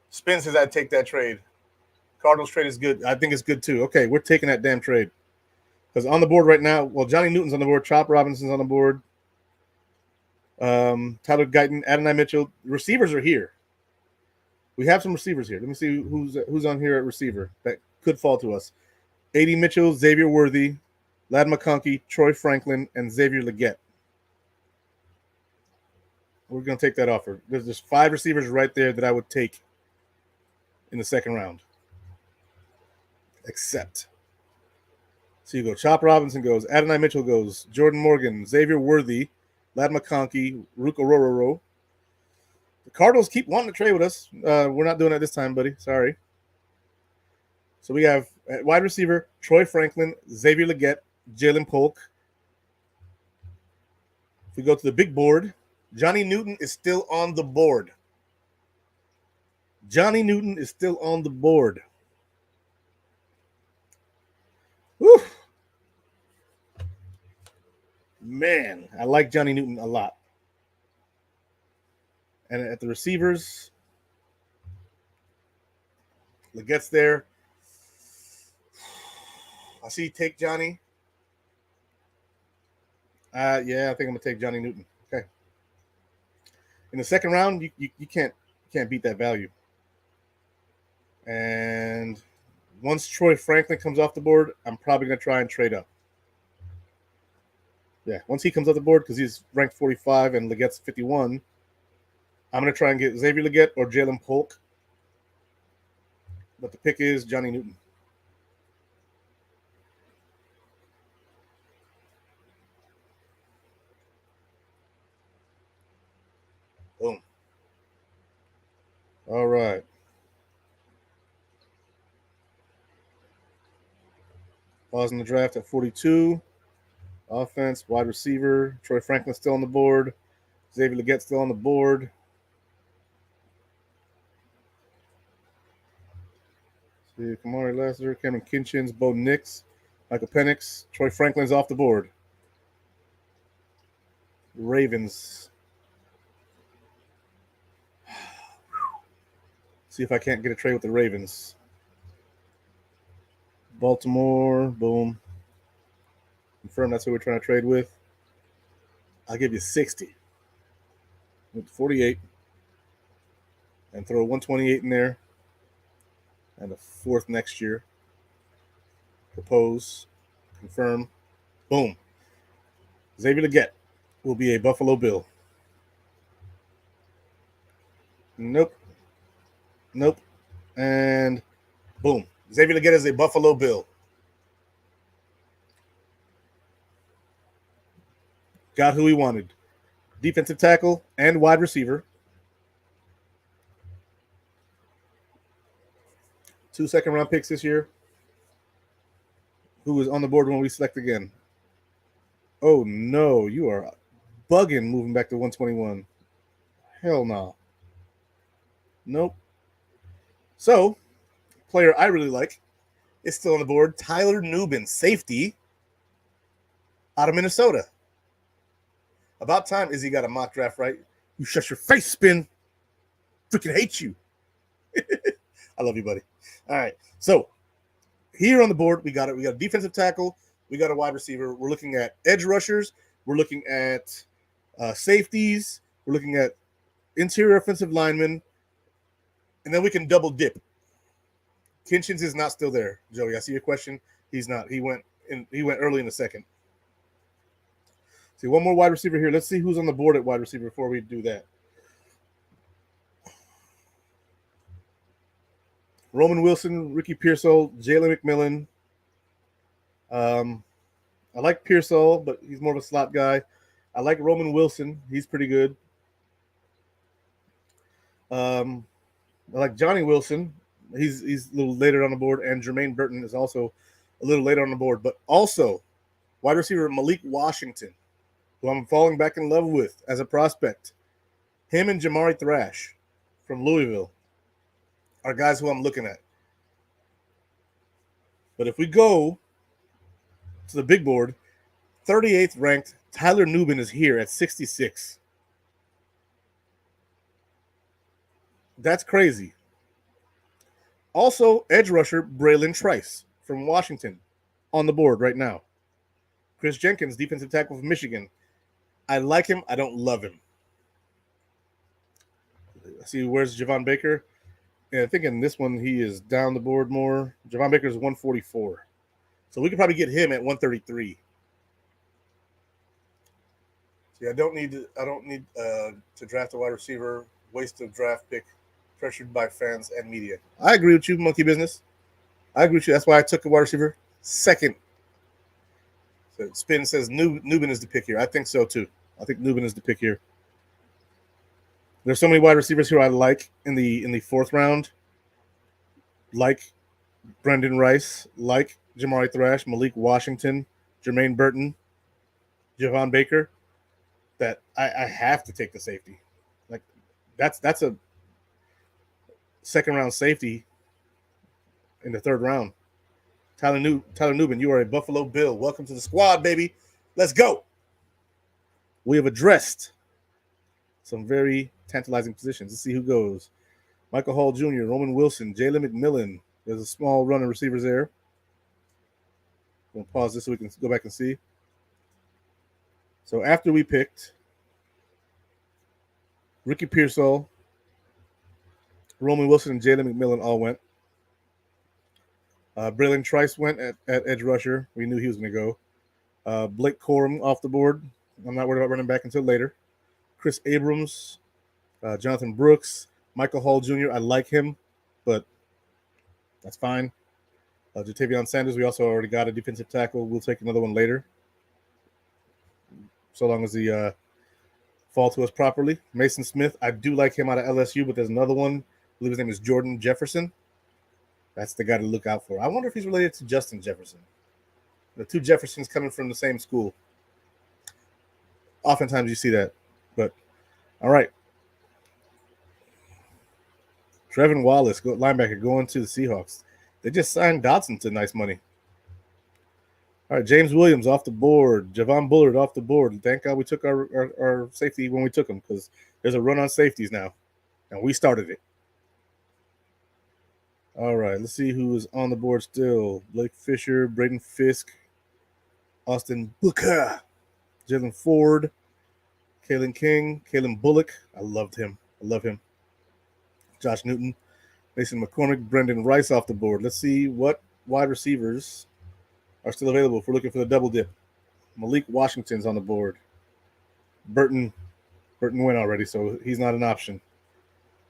Spin says I'd take that trade. Cardinals trade is good. I think it's good too. Okay, we're taking that damn trade. Because on the board right now, Johnny Newton's on the board. Chop Robinson's on the board. Tyler Guyton, Adonai Mitchell. Receivers are here. We have some receivers here. Let me see who's on here at receiver that could fall to us. A.D. Mitchell, Xavier Worthy, Ladd McConkey, Troy Franklin, and Xavier Legette. We're going to take that offer. There's 5 receivers right there that I would take in the 2nd round. Except. So you go Chop Robinson goes, Adonai Mitchell goes, Jordan Morgan, Xavier Worthy, Ladd McConkey, Ruka Rororo. The Cardinals keep wanting to trade with us. We're not doing that this time, buddy. Sorry. So we have at wide receiver, Troy Franklin, Xavier Legette, Jalen Polk. If we go to the big board, Johnny Newton is still on the board. Johnny Newton is still on the board. Whew. Man, I like Johnny Newton a lot. And at the receivers, Legette's there. I see take Johnny. Yeah, I think I'm gonna take Johnny Newton. Okay. In the second round, you can't beat that value. And once Troy Franklin comes off the board, I'm probably gonna try and trade up. Yeah, once he comes off the board because he's ranked 45 and Legette's 51, I'm gonna try and get Xavier Legette or Jalen Polk. But the pick is Johnny Newton. Boom. All right. Pausing the draft at 42. Offense, wide receiver. Troy Franklin still on the board. Xavier Legette still on the board. See, Kamari Lassiter, Cameron Kinchins, Bo Nix, Michael Penix. Troy Franklin's off the board. Ravens. See if I can't get a trade with the Ravens. Baltimore, boom. Confirm that's who we're trying to trade with. I'll give you 60 with 48 and throw 128 in there and a fourth next year. Propose, confirm, boom. Xavier Legette will be a Buffalo Bill. Nope. And boom. Xavier Legette is a Buffalo Bill. Got who he wanted. Defensive tackle and wide receiver. 2 second-round picks this year. Who is on the board when we select again? Oh, no. You are bugging moving back to 121. Hell no. Nope. So, player I really like is still on the board. Tyler Nubin, safety out of Minnesota. About time Izzy got a mock draft, right? You shut your face, Spin. Freaking hate you. I love you, buddy. All right. So, here on the board, we got it. We got a defensive tackle. We got a wide receiver. We're looking at edge rushers. We're looking at safeties. We're looking at interior offensive linemen. And then we can double dip. Kinchins is not still there, Joey. I see your question. He's not. He went early in the second. See, one more wide receiver here. Let's see who's on the board at wide receiver before we do that. Roman Wilson, Ricky Pearsall, Jalen McMillan. I like Pearsall, but he's more of a slot guy. I like Roman Wilson. He's pretty good. I like Johnny Wilson. He's a little later on the board, and Jermaine Burton is also a little later on the board. But also, wide receiver Malik Washington, who I'm falling back in love with as a prospect. Him and Jamari Thrash from Louisville are guys who I'm looking at. But if we go to the big board, 38th ranked Tyler Nubin is here at 66. That's crazy. Also, edge rusher Braylon Trice from Washington on the board right now. Chris Jenkins, defensive tackle from Michigan. I like him. I don't love him. See, where's Javon Baker? And I think in this one, he is down the board more. Javon Baker is 144. So we could probably get him at 133. See, I don't need to draft a wide receiver. Waste of draft pick. Pressured by fans and media. I agree with you, Monkey Business. I agree with you. That's why I took a wide receiver second. So Spin says Nubin is the pick here. I think so too. I think Nubin is the pick here. There's so many wide receivers here I like in the fourth round, like Brendan Rice, like Jamari Thrash, Malik Washington, Jermaine Burton, Javon Baker, that I have to take the safety. Like that's a second round safety in the third round. Tyler Newman, you are a Buffalo Bill. Welcome to the squad, baby. Let's go. We have addressed some very tantalizing positions. Let's see who goes. Michael Hall Jr., Roman Wilson, Jalen McMillan. There's a small run of receivers there. I'm going to pause this so we can go back and see. So after we picked Ricky Pearsall, Roman Wilson, and Jalen McMillan all went. Braylon Trice went at edge rusher. We knew he was going to go. Blake Corum off the board. I'm not worried about running back until later. Chris Abrams, Jonathan Brooks, Michael Hall Jr. I like him, but that's fine. Jatavion Sanders, we also already got a defensive tackle. We'll take another one later, so long as he fall to us properly. Mason Smith, I do like him out of LSU, but there's another one. I believe his name is Jordan Jefferson. That's the guy to look out for. I wonder if he's related to Justin Jefferson. The two Jeffersons coming from the same school. Oftentimes you see that. But, all right. Trevin Wallace, linebacker, going to the Seahawks. They just signed Dotson to nice money. All right, James Williams off the board. Javon Bullard off the board. Thank God we took our safety when we took him, because there's a run on safeties now, and we started it. All right, let's see who is on the board still. Blake Fisher, Braden Fisk, Austin Booker, Jalen Ford, Kalen King, Kalen Bullock. I love him. Josh Newton, Mason McCormick, Brendan Rice off the board. Let's see what wide receivers are still available if we're looking for the double dip. Malik Washington's on the board. Burton went already, so he's not an option.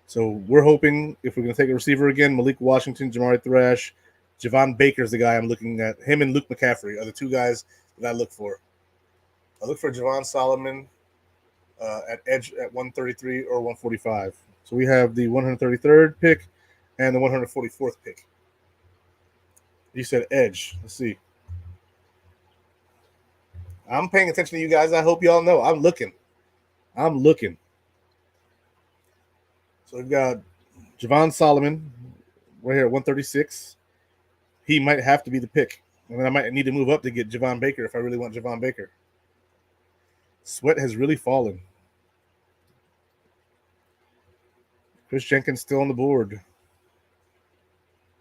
So we're hoping, if we're going to take a receiver again, Malik Washington, Jamari Thrash, Javon Baker's the guy I'm looking at. Him and Luke McCaffrey are the two guys that I look for. I look for Javon Solomon at edge at 133 or 145. So we have the 133rd pick and the 144th pick. You said edge. Let's see. I'm paying attention to you guys. I hope y'all know. I'm looking. So we've got Javon Solomon right here at 136. He might have to be the pick. And then I might need to move up to get Javon Baker if I really want Javon Baker. Sweat has really fallen. Chris Jenkins still on the board.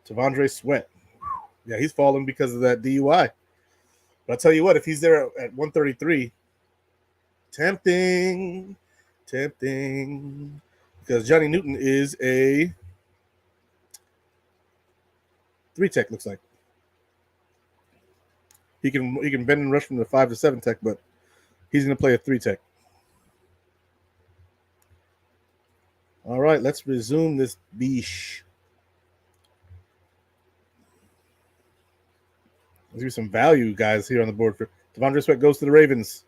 Tavondre Sweat. Yeah, he's fallen because of that DUI. But I'll tell you what, if he's there at 133, tempting. Because Johnny Newton is a 3-tech, looks like. He can bend and rush from the 5 to 7 tech, but he's going to play a 3-tech. All right, let's resume this beesh. Let's give some value, guys, here on the board. Tavondre Sweat goes to the Ravens.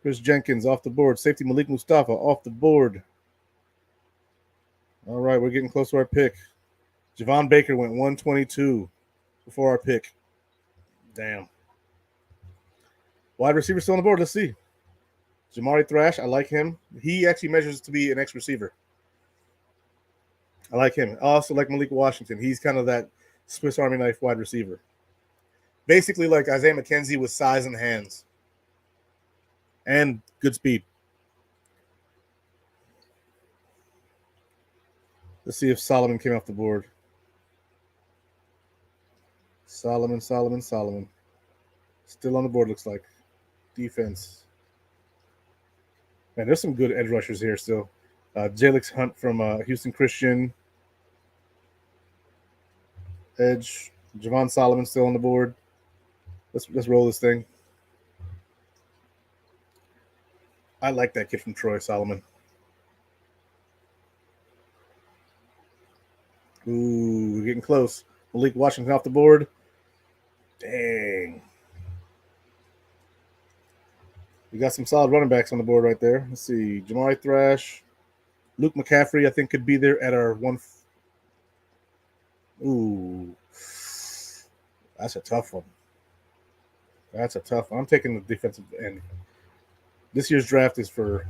Chris Jenkins off the board. Safety Malik Mustafa off the board. All right, we're getting close to our pick. Javon Baker went 122 before our pick. Damn. Wide receiver still on the board. Let's see. Jamari Thrash, I like him. He actually measures to be an ex-receiver. I like him. I also like Malik Washington. He's kind of that Swiss Army knife wide receiver. Basically like Isaiah McKenzie with size and hands. And good speed. Let's see if Solomon came off the board. Solomon. Still on the board, looks like. Defense. Man, there's some good edge rushers here still. Jalix Hunt from Houston Christian. Edge. Javon Solomon still on the board. Let's roll this thing. I like that kid from Troy, Solomon. Ooh, we're getting close. Malik Washington off the board. Dang. We got some solid running backs on the board right there. Let's see. Jamari Thrash. Luke McCaffrey, I think, could be there at our one. Ooh. That's a tough one. I'm taking the defensive end. This year's draft is for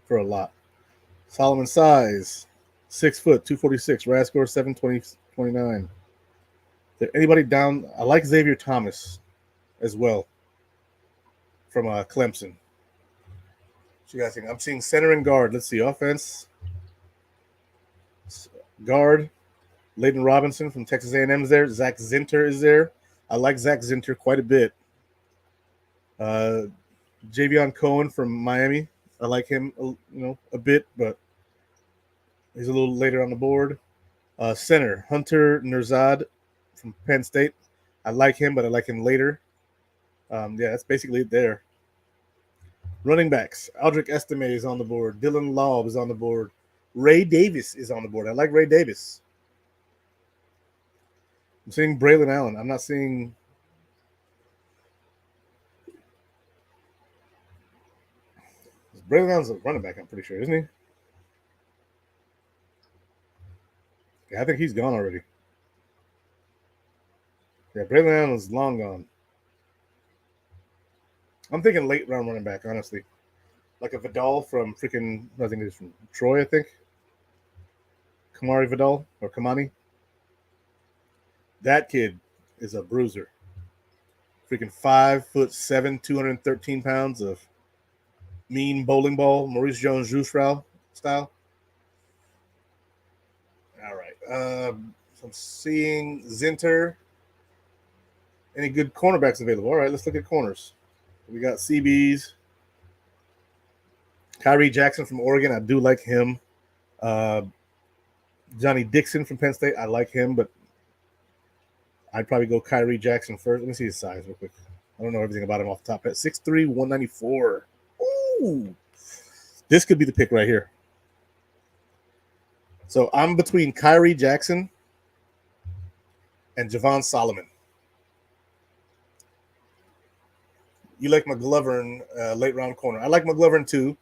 a lot. Solomon size. 6 foot, 246. RAS score 720-29. Anybody down? I like Xavier Thomas as well from Clemson. What you guys think? I'm seeing center and guard. Let's see. Offense. Guard. Leighton Robinson from Texas A&M is there. Zach Zinter is there. I like Zach Zinter quite a bit. Javion Cohen from Miami. I like him, a bit, but he's a little later on the board. Center, Hunter Nerzad from Penn State. I like him, but I like him later. That's basically it there. Running backs, Aldrick Estime is on the board. Dylan Laub is on the board. Ray Davis is on the board. I like Ray Davis. I'm seeing Braylon Allen. I'm not seeing... Braylon Allen's a running back, I'm pretty sure, isn't he? Yeah, I think he's gone already. Yeah, Braylon Allen is long gone. I'm thinking late round running back, honestly. Like a Vidal from freaking, I think he's from Troy, I think. Kamari Vidal or Kamani. That kid is a bruiser. Freaking 5'7", 213 pounds of mean bowling ball, Maurice Jones-Drew style. All right. So I'm seeing Zinter. Any good cornerbacks available? All right, let's look at corners. We got CBs. Kyrie Jackson from Oregon. I do like him. Johnny Dixon from Penn State. I like him, but I'd probably go Kyrie Jackson first. Let me see his size real quick. I don't know everything about him off the top. At 6'3", 194. Ooh. This could be the pick right here. So I'm between Kyrie Jackson and Javon Solomon. You like McGlovern, late round corner. I like McGlovern too.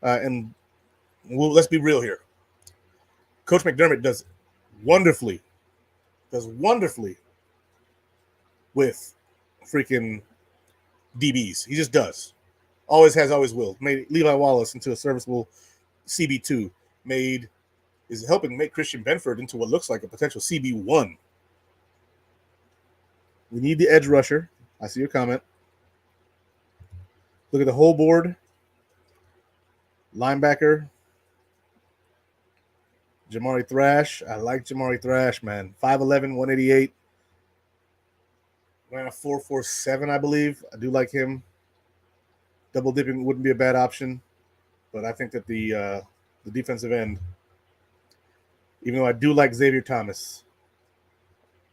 And let's be real here. Coach McDermott does wonderfully with freaking DBs. He just does. Always has, always will. Made Levi Wallace into a serviceable CB2. Is helping make Christian Benford into what looks like a potential CB1. We need the edge rusher. I see your comment. Look at the whole board. Linebacker. Jamari Thrash. I like Jamari Thrash, man. 5'11", 188. Ran a 4.47, I believe. I do like him. Double dipping wouldn't be a bad option. But I think that the defensive end, even though I do like Xavier Thomas,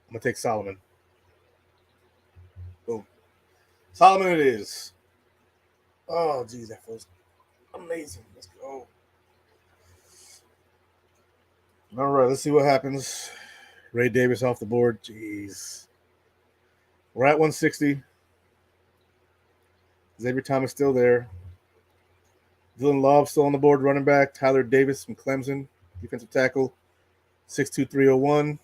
I'm going to take Solomon. Boom. Solomon it is. Oh, geez, that feels amazing. Let's go. All right, let's see what happens. Ray Davis off the board. Jeez. We're at 160. Xavier Thomas still there. Dylan Laub still on the board, running back. Tyler Davis from Clemson, defensive tackle, 6'2", 301.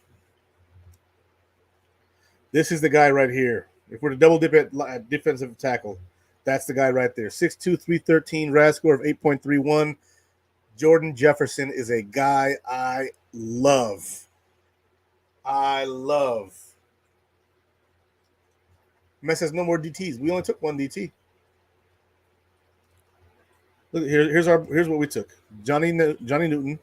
This is the guy right here. If we're to double dip at defensive tackle, that's the guy right there. 6'2", 313, RAS score of 8.31. Jordan Jefferson is a guy I love. Mess has no more DTs. We only took one DT. Look, here's what we took: Johnny Newton,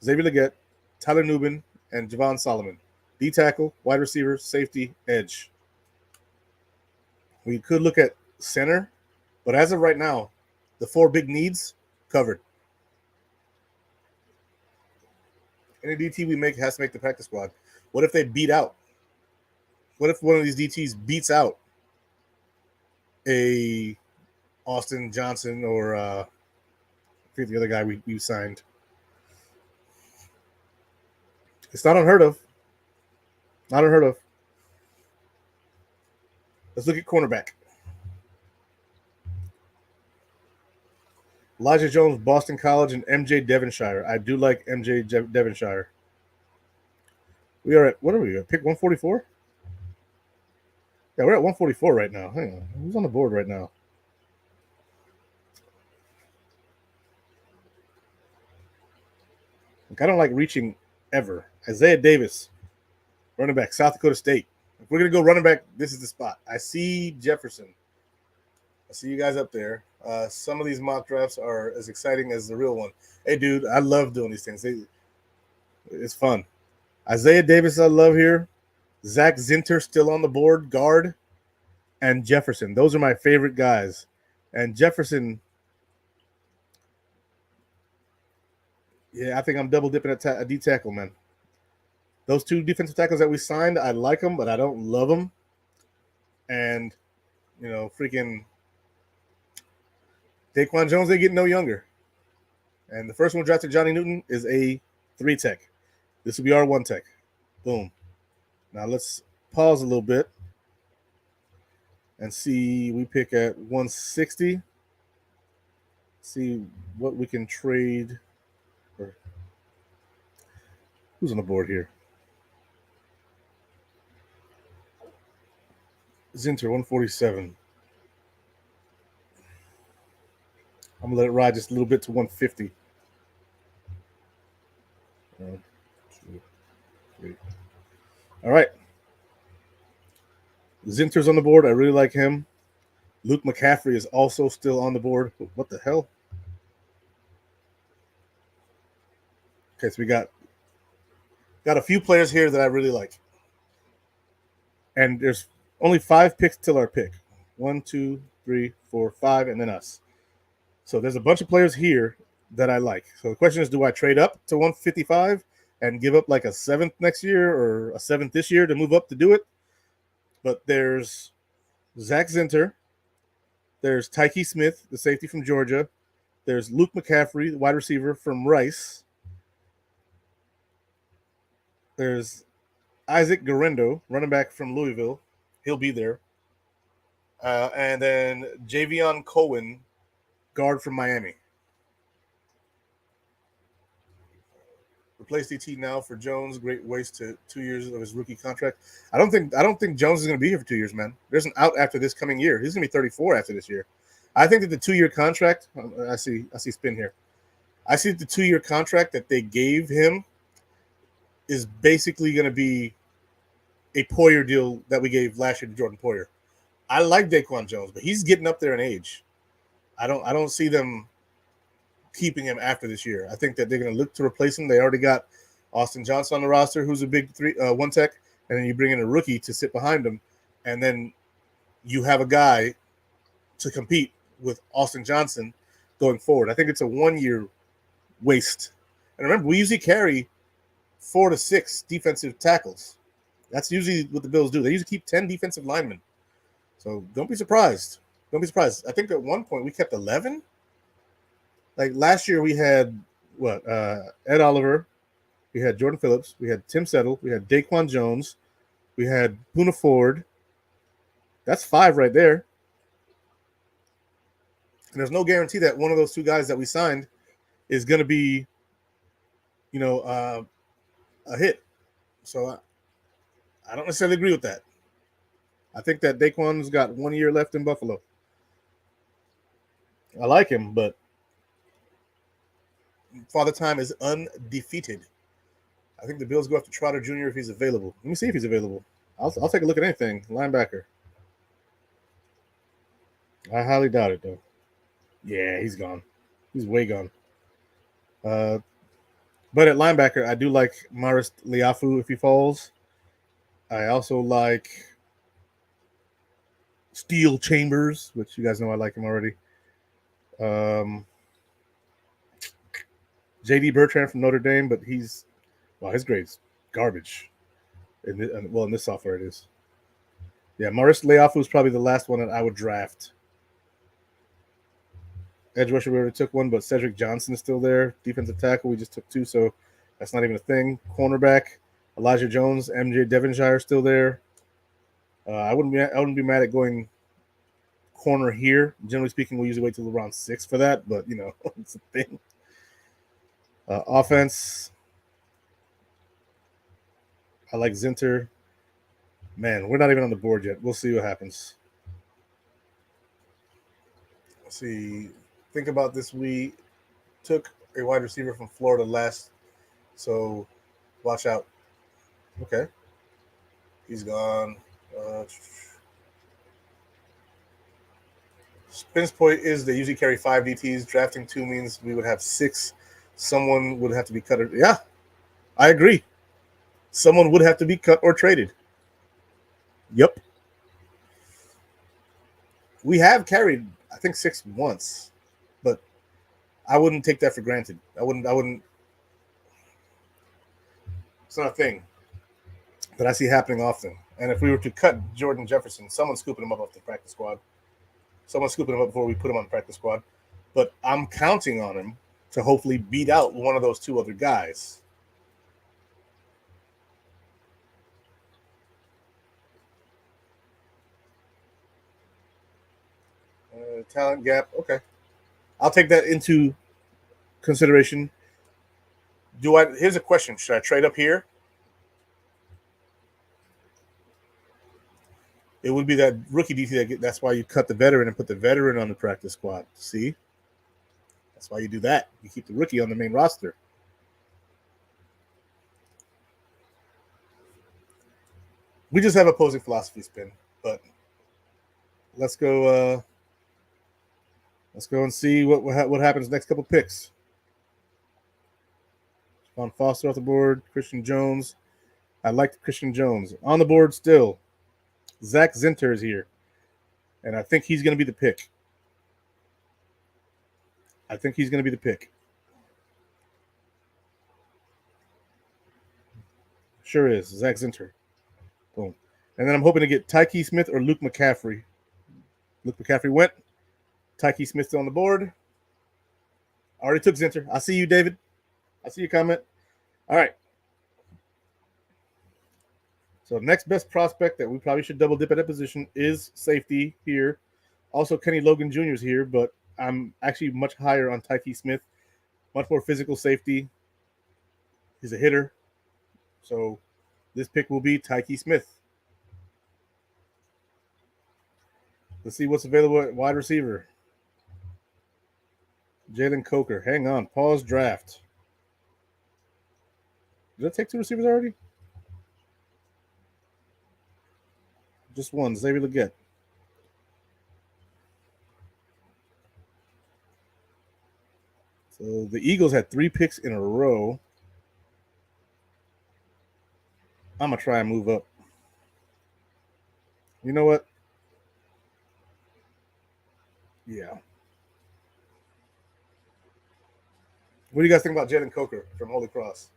Xavier Legette, Tyler Nubin, and Javon Solomon. D tackle, wide receiver, safety, edge. We could look at center, but as of right now, the four big needs covered. Any DT we make has to make the practice squad. What if they beat out? What if one of these DTs beats out a Austin Johnson or I forget the other guy we signed? It's not unheard of. Not unheard of. Let's look at cornerback. Elijah Jones, Boston College, and MJ Devonshire. I do like MJ Devonshire. We are at, what are we at? Pick 144? Yeah, we're at 144 right now. Hang on. Who's on the board right now? Like, I don't like reaching ever. Isaiah Davis, running back, South Dakota State. If we're going to go running back, this is the spot. I see Jefferson. I see you guys up there. Some of these mock drafts are as exciting as the real one. Hey, dude, I love doing these things. It's fun. Isaiah Davis, I love here. Zach Zinter still on the board, guard, and Jefferson. Those are my favorite guys. And Jefferson, yeah, I think I'm double dipping at D tackle, man. Those two defensive tackles that we signed, I like them, but I don't love them. And, freaking Daquan Jones, they get no younger. And the first one drafted, Johnny Newton, is a 3 tech. This will be our 1 tech. Boom. Now let's pause a little bit and see. We pick at 160. See what we can trade. Who's on the board here? Zinter, 147. I'm going to let it ride just a little bit to 150. 1, 2, 3. All right. Zinter's on the board. I really like him. Luke McCaffrey is also still on the board. What the hell? Okay, so we got a few players here that I really like. And there's only 5 picks till our pick. 1, 2, 3, 4, 5, and then us. So there's a bunch of players here that I like. So the question is, do I trade up to 155 and give up like a 7th next year or a 7th this year to move up to do it? But there's Zach Zinter. There's Tyke Smith, the safety from Georgia. There's Luke McCaffrey, the wide receiver from Rice. There's Isaac Garendo, running back from Louisville. He'll be there. And then Javion Cohen, guard from Miami. Replace DT now for Jones. Great waste to 2 years of his rookie contract. I don't think Jones is going to be here for 2 years, man. There's an out after this coming year. He's going to be 34 after this year. I think that the 2-year contract. I see spin here. I see the 2-year contract that they gave him is basically going to be a Poyer deal that we gave last year to Jordan Poyer. I like Daquan Jones, but he's getting up there in age. I don't see them keeping him after this year. I think that they're going to look to replace him. They already got Austin Johnson on the roster, who's a big 1 tech, and then you bring in a rookie to sit behind him, and then you have a guy to compete with Austin Johnson going forward. I think it's a 1-year waste. And remember, we usually carry 4 to 6 defensive tackles. That's usually what the Bills do. They usually keep 10 defensive linemen. So don't be surprised. Don't be surprised. I think at one point we kept 11. Like last year we had Ed Oliver, we had Jordan Phillips, we had Tim Settle, we had Daquan Jones, we had Poona Ford. That's 5 right there. And there's no guarantee that one of those 2 guys that we signed is going to be, a hit. So I don't necessarily agree with that. I think that Daquan's got 1 year left in Buffalo. I like him, but Father Time is undefeated. I think the Bills go after Trotter Jr. if he's available. Let me see if he's available. I'll take a look at anything. Linebacker. I highly doubt it, though. Yeah, he's gone. He's way gone. But at linebacker, I do like Maris Liafu if he falls. I also like Steel Chambers, which you guys know I like him already. J.D. Bertrand from Notre Dame, but his grade's garbage. In this software it is. Yeah, Maris Liafu is probably the last one that I would draft. Edge rusher, we already took one, but Cedric Johnson is still there. Defensive tackle, we just took 2, so that's not even a thing. Cornerback, Elijah Jones, MJ Devonshire still there. I wouldn't be mad at going corner here. Generally speaking, we usually wait till around 6 for that, but it's a thing. Offense, I like Zinter. Man, we're not even on the board yet. We'll see what happens. Let's see. Think about this. We took a wide receiver from Florida last So watch out. Okay. He's gone. Spins point is they usually carry 5 DTs. Drafting 2 means we would have 6. Someone would have to be cut. Yeah, I agree. Someone would have to be cut or traded. Yep. We have carried, I think, 6 once, but I wouldn't take that for granted. I wouldn't. It's not a thing that I see happening often. And if we were to cut Jordan Jefferson, someone's scooping him up off the practice squad. Someone's scooping him up before we put him on the practice squad. But I'm counting on him to hopefully beat out one of those 2 other guys. Talent gap. Okay. I'll take that into consideration. Here's a question. Should I trade up here? It would be that rookie DT. That's why you cut the veteran and put the veteran on the practice squad. See? That's why you do that. You keep the rookie on the main roster. We just have opposing philosophy, Spin. But let's go and see what happens next couple picks. Von Foster off the board. Christian Jones. I like Christian Jones. On the board still. Zach Zinter is here. And I think he's going to be the pick. Sure is. Zach Zinter. Boom. And then I'm hoping to get Tyke Smith or Luke McCaffrey. Luke McCaffrey went. Tyke Smith still on the board. I already took Zinter. I see you, David. I see your comment. All right. So next best prospect that we probably should double dip at that position is safety here. Also, Kenny Logan Jr. is here, but I'm actually much higher on Tyke Smith. Much more physical safety. He's a hitter. So this pick will be Tyke Smith. Let's see what's available at wide receiver. Jalen Coker. Hang on. Pause draft. Did I take 2 receivers already? Just one. Xavier Legette. So the Eagles had 3 picks in a row. I'm going to try and move up. You know what? Yeah. What do you guys think about Jalen Coker from Holy Cross?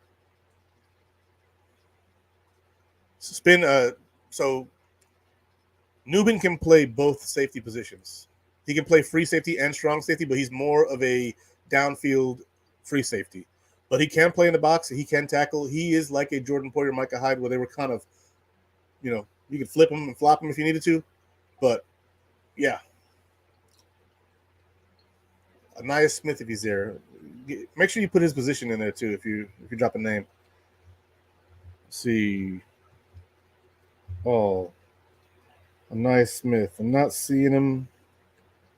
So Newman can play both safety positions. He can play free safety and strong safety, but he's more of a downfield free safety. But he can play in the box. He can tackle. He is like a Jordan Poyer, Micah Hyde, where they were kind of, you could flip him and flop him if you needed to. But, yeah. Anais Smith, if he's there. Make sure you put his position in there, too, if you drop a name. Let's see. Oh. Anais Smith. I'm not seeing him.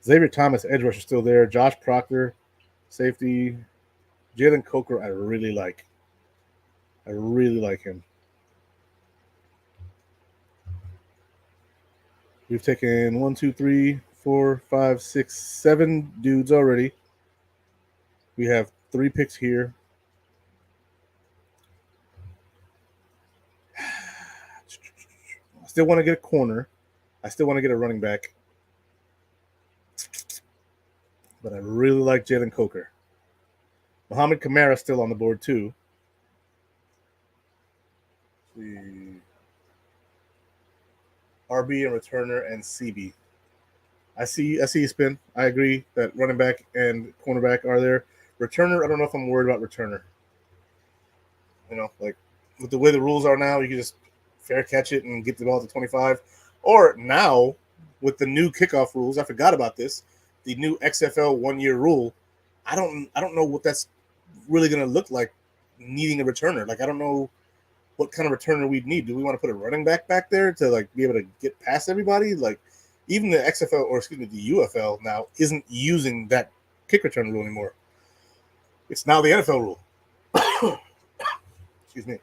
Xavier Thomas, edge rusher, still there. Josh Proctor, safety. Jalen Coker, I really like. I really like him. We've taken 1, 2, 3, 4, 5, 6, 7 dudes already. We have 3 picks here. I still want to get a corner. I still want to get a running back. But I really like Jalen Coker. Mohamed Kamara still on the board too. RB and returner and CB. I see you spin. I agree that running back and cornerback are there. Returner, I don't know if I'm worried about returner. Like with the way the rules are now, you can just fair catch it and get the ball to 25. Or now, with the new kickoff rules, I forgot about this. The new XFL 1-year rule. I don't know what that's really going to look like needing a returner. Like, I don't know what kind of returner we'd need. Do we want to put a running back there to like be able to get past everybody? Like, even the XFL, or excuse me, the UFL now isn't using that kick return rule anymore. It's now the NFL rule. Excuse me.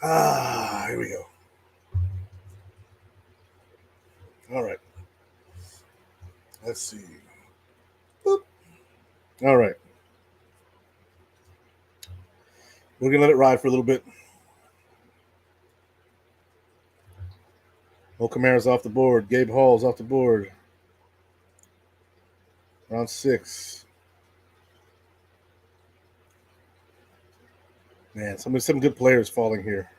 Here we go. All right. Let's see. Boop. All right. We're going to let it ride for a little bit. Mo Kamara's off the board. Gabe Hall's off the board. Round 6. Man, some good players falling here.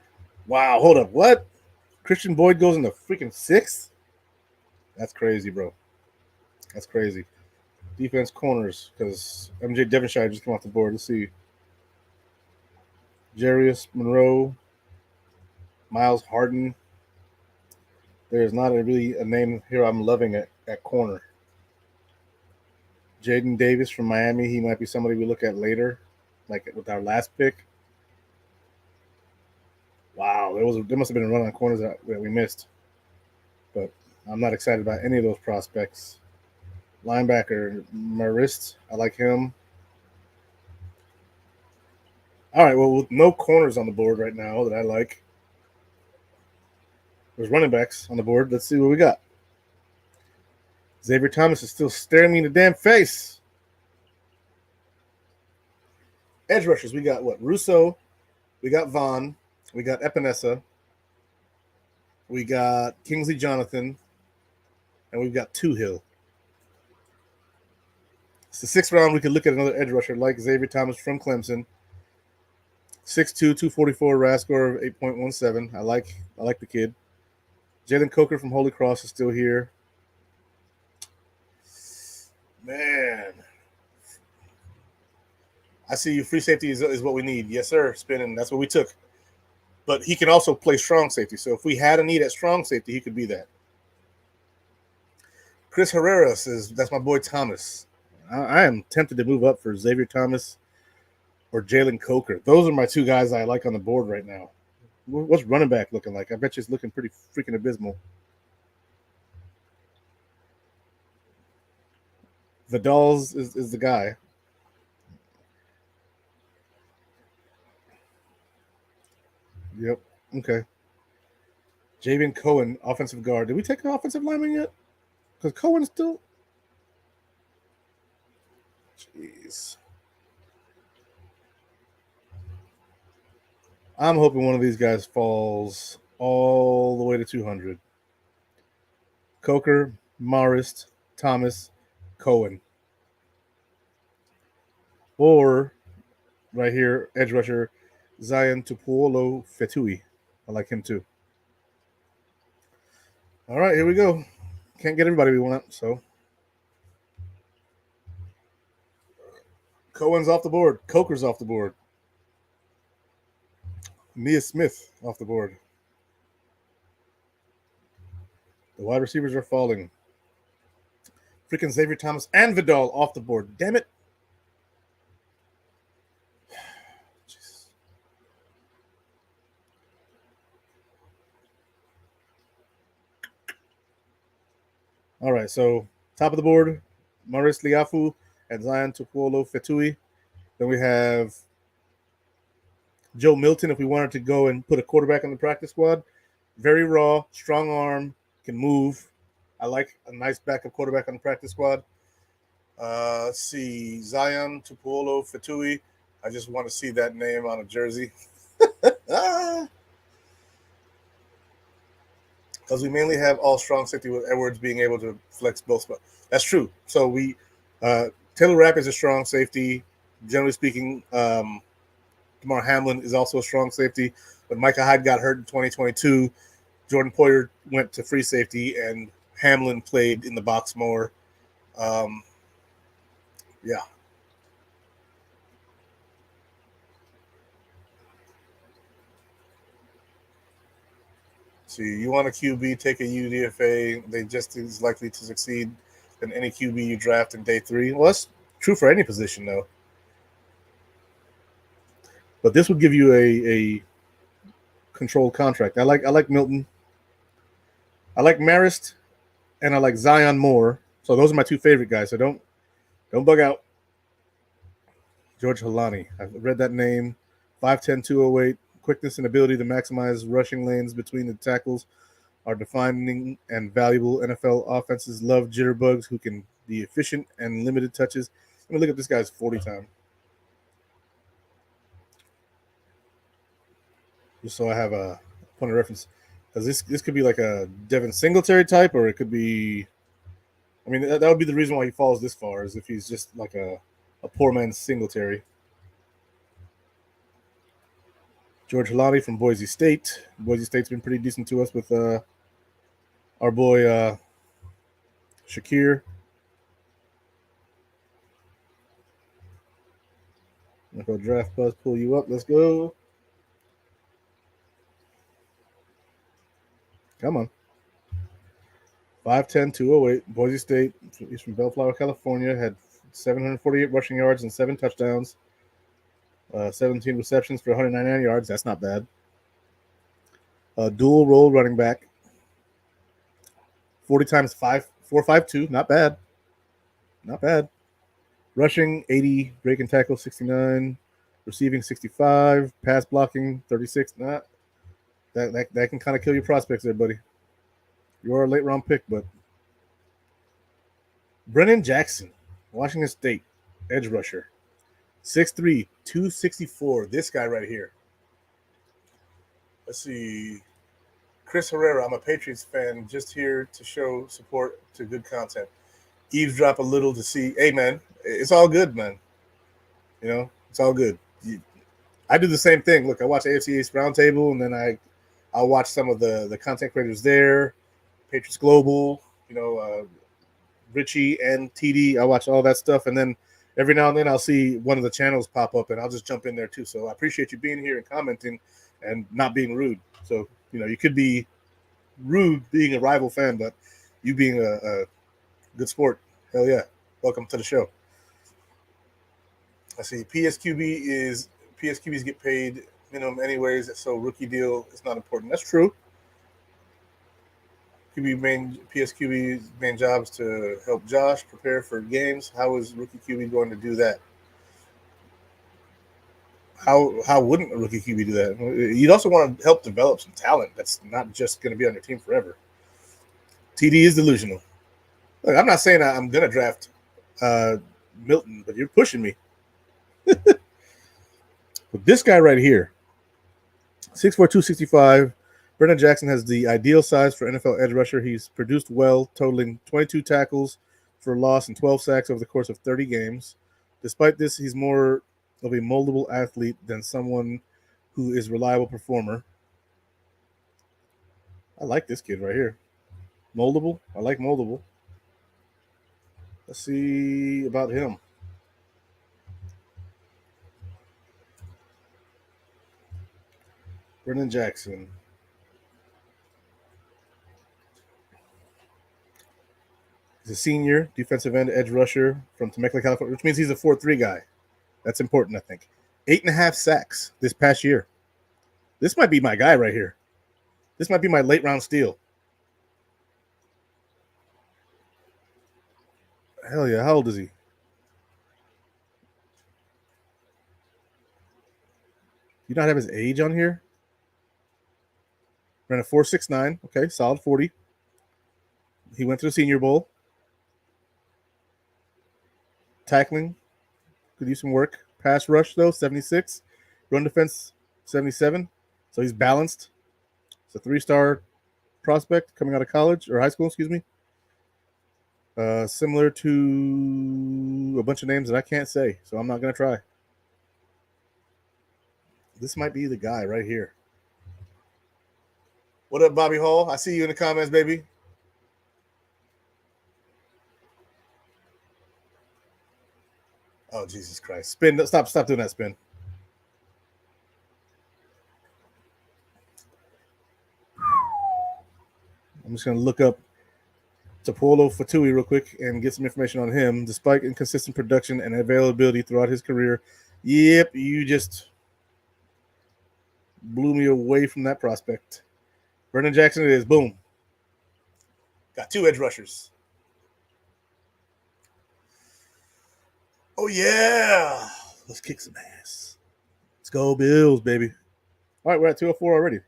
Wow, hold up. What? Christian Boyd goes in the freaking 6th? That's crazy, bro. That's crazy. Defense corners, because MJ Devonshire just came off the board. Let's see. Jarius Monroe, Miles Harden. There's not really a name here I'm loving at corner. Jaden Davis from Miami. He might be somebody we look at later, like with our last pick. Wow, there must have been a run on corners that we missed. But I'm not excited about any of those prospects. Linebacker Marist, I like him. All right, well, with no corners on the board right now that I like. There's running backs on the board. Let's see what we got. Xavier Thomas is still staring me in the damn face. Edge rushers, we got what? Russo, we got Vaughn, we got Epinesa, we got Kingsley Jonathan, and we've got Hill. It's the 6th round. We could look at another edge rusher like Xavier Thomas from Clemson. 6'2", 244 RAS score of 8.17. I like the kid. Jalen Coker from Holy Cross is still here. Man. I see you. Free safety is what we need. Yes, sir. Spinning. That's what we took. But he can also play strong safety. So if we had a need at strong safety, he could be that. Chris Herrera says, that's my boy Thomas. I am tempted to move up for Xavier Thomas or Jalen Coker. Those are my two guys I like on the board right now. What's running back looking like? I bet you it's looking pretty freaking abysmal. Vidal's is the guy. Yep. Okay. Javian Cohen, offensive guard. Did we take an offensive lineman yet? Because Cohen's still. Jeez. I'm hoping one of these guys falls all the way to 200. Coker, Marist, Thomas, Cohen. Or, right here, edge rusher, Zion Tupuolo Fetui. I like him too. All right, here we go. Can't get everybody we want, so. Cohen's off the board. Coker's off the board. Nia Smith off the board. The wide receivers are falling. Freaking Xavier Thomas and Vidal off the board. Damn it. Jesus. All right, so top of the board, Maurice Liafu and Zion Tupuolo Fetui. Then we have Joe Milton if we wanted to go and put a quarterback on the practice squad. Very raw, strong arm, can move. I like a nice backup quarterback on the practice squad. Let's see, Zion Tupuolo Fetui. I just want to see that name on a jersey. Because we mainly have all strong safety with Edwards being able to flex both spots. That's true. So we Taylor Rapp is a strong safety. Generally speaking, Damar Hamlin is also a strong safety. When Micah Hyde got hurt in 2022, Jordan Poyer went to free safety, and Hamlin played in the box more. Yeah. See, you want a QB, take a UDFA. They just as likely to succeed than any QB you draft in day 3. Well, that's true for any position, though. But this would give you a controlled contract. I like Milton. I like Marist, and I like Zion more. So those are my two favorite guys. So don't Don't bug out. George Halani. I've read that name. 5'10", 208. Quickness and ability to maximize rushing lanes between the tackles are defining and valuable. NFL offenses love jitterbugs who can be efficient and limited touches. Let me look at this guy's 40 time. Just so I have a point of reference. Because this could be like a Devin Singletary type, or it could be... I mean, that would be the reason why he falls this far, is if he's just like a poor man's Singletary. George Halani from Boise State. Boise State's been pretty decent to us with our boy Shakir. I'm going to go Draft Buzz, pull you up. Let's go. Come on. 5'10", 208. Boise State. He's from Bellflower, California. Had 748 rushing yards and 7 touchdowns. 17 receptions for 199 yards. That's not bad. Dual role running back. 40 times 4.52. Not bad. Not bad. Rushing 80, break and tackle 69, receiving 65, pass blocking 36. That can kind of kill your prospects there, buddy. You are a late round pick, but Brennan Jackson, Washington State, edge rusher, 6'3", 264. This guy right here. Let's see. Chris Herrera, I'm a Patriots fan, just here to show support to good content. Eavesdrop a little to see. Hey, man, it's all good, man. You know, it's all good. I do the same thing. Look, I watch AFC East Roundtable, and then I'll watch some of the content creators there, Patriots Global, you know, Richie and TD. I watch all that stuff, and then every now and then I'll see one of the channels pop up, and I'll just jump in there too. So I appreciate you being here and commenting and not being rude. So, you know, you could be rude being a rival fan, but you being a good sport, hell yeah. Welcome to the show. I see PSQBs get paid minimum anyways, so rookie deal is not important. That's true. PSQB's main job is to help Josh prepare for games. How is rookie QB going to do that? How wouldn't a rookie QB do that? You'd also want to help develop some talent that's not just going to be on your team forever. TD is delusional. Look, I'm not saying I'm going to draft Milton, but you're pushing me. But this guy right here, 6'4", 265. Brennan Jackson has the ideal size for NFL edge rusher. He's produced well, totaling 22 tackles for loss and 12 sacks over the course of 30 games. Despite this, he's more of a moldable athlete than someone who is a reliable performer. I like this kid right here. Moldable. I like moldable. Let's see about him. Brennan Jackson. He's a senior defensive end edge rusher from Temecula, California, which means he's a 4.3 guy. That's important, I think. 8.5 sacks this past year. This might be my guy right here. This might be my late round steal. Hell yeah. How old is he? You not have his age on here? Ran a 4.69. Okay, solid 40. He went to the Senior Bowl. Tackling, could use some work. Pass rush, though, 76. Run defense, 77. So he's balanced. It's a 3-star prospect coming out of college, or high school, excuse me. Similar to a bunch of names that I can't say, so I'm not going to try. This might be the guy right here. What up, Bobby Hall? I see you in the comments, baby. Oh, Jesus Christ. Spin. Stop doing that, Spin. I'm just going to look up Topolo Fatui real quick and get some information on him. Despite inconsistent production and availability throughout his career, yep, you just blew me away from that prospect. Brennan Jackson it is. Boom. Got 2 edge rushers. Oh, yeah. Let's kick some ass. Let's go, Bills, baby. All right, we're at 204 already.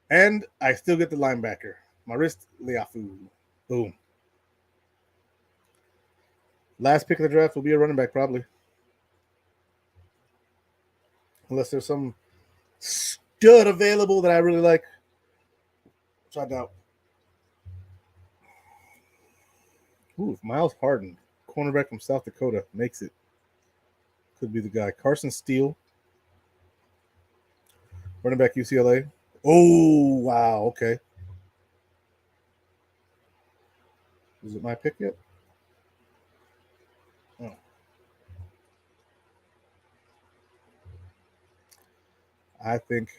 And I still get the linebacker. Marist Leafu. Boom. Last pick of the draft will be a running back, probably. Unless there's some stud available that I really like. Which I doubt. Ooh, Miles Harden, cornerback from South Dakota, makes it. Could be the guy. Carson Steele, running back UCLA. Oh, wow. Okay. Is it my pick yet? Oh. I think.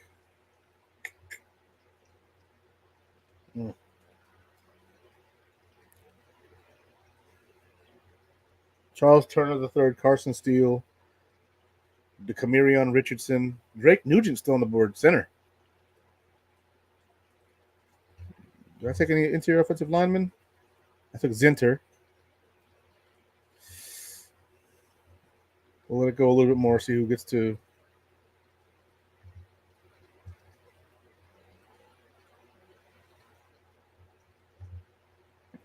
Charles Turner III, Carson Steele, DeCamerion Richardson, Drake Nugent still on the board, center. Did I take any interior offensive linemen? I took Zinter. We'll let it go a little bit more, see who gets to.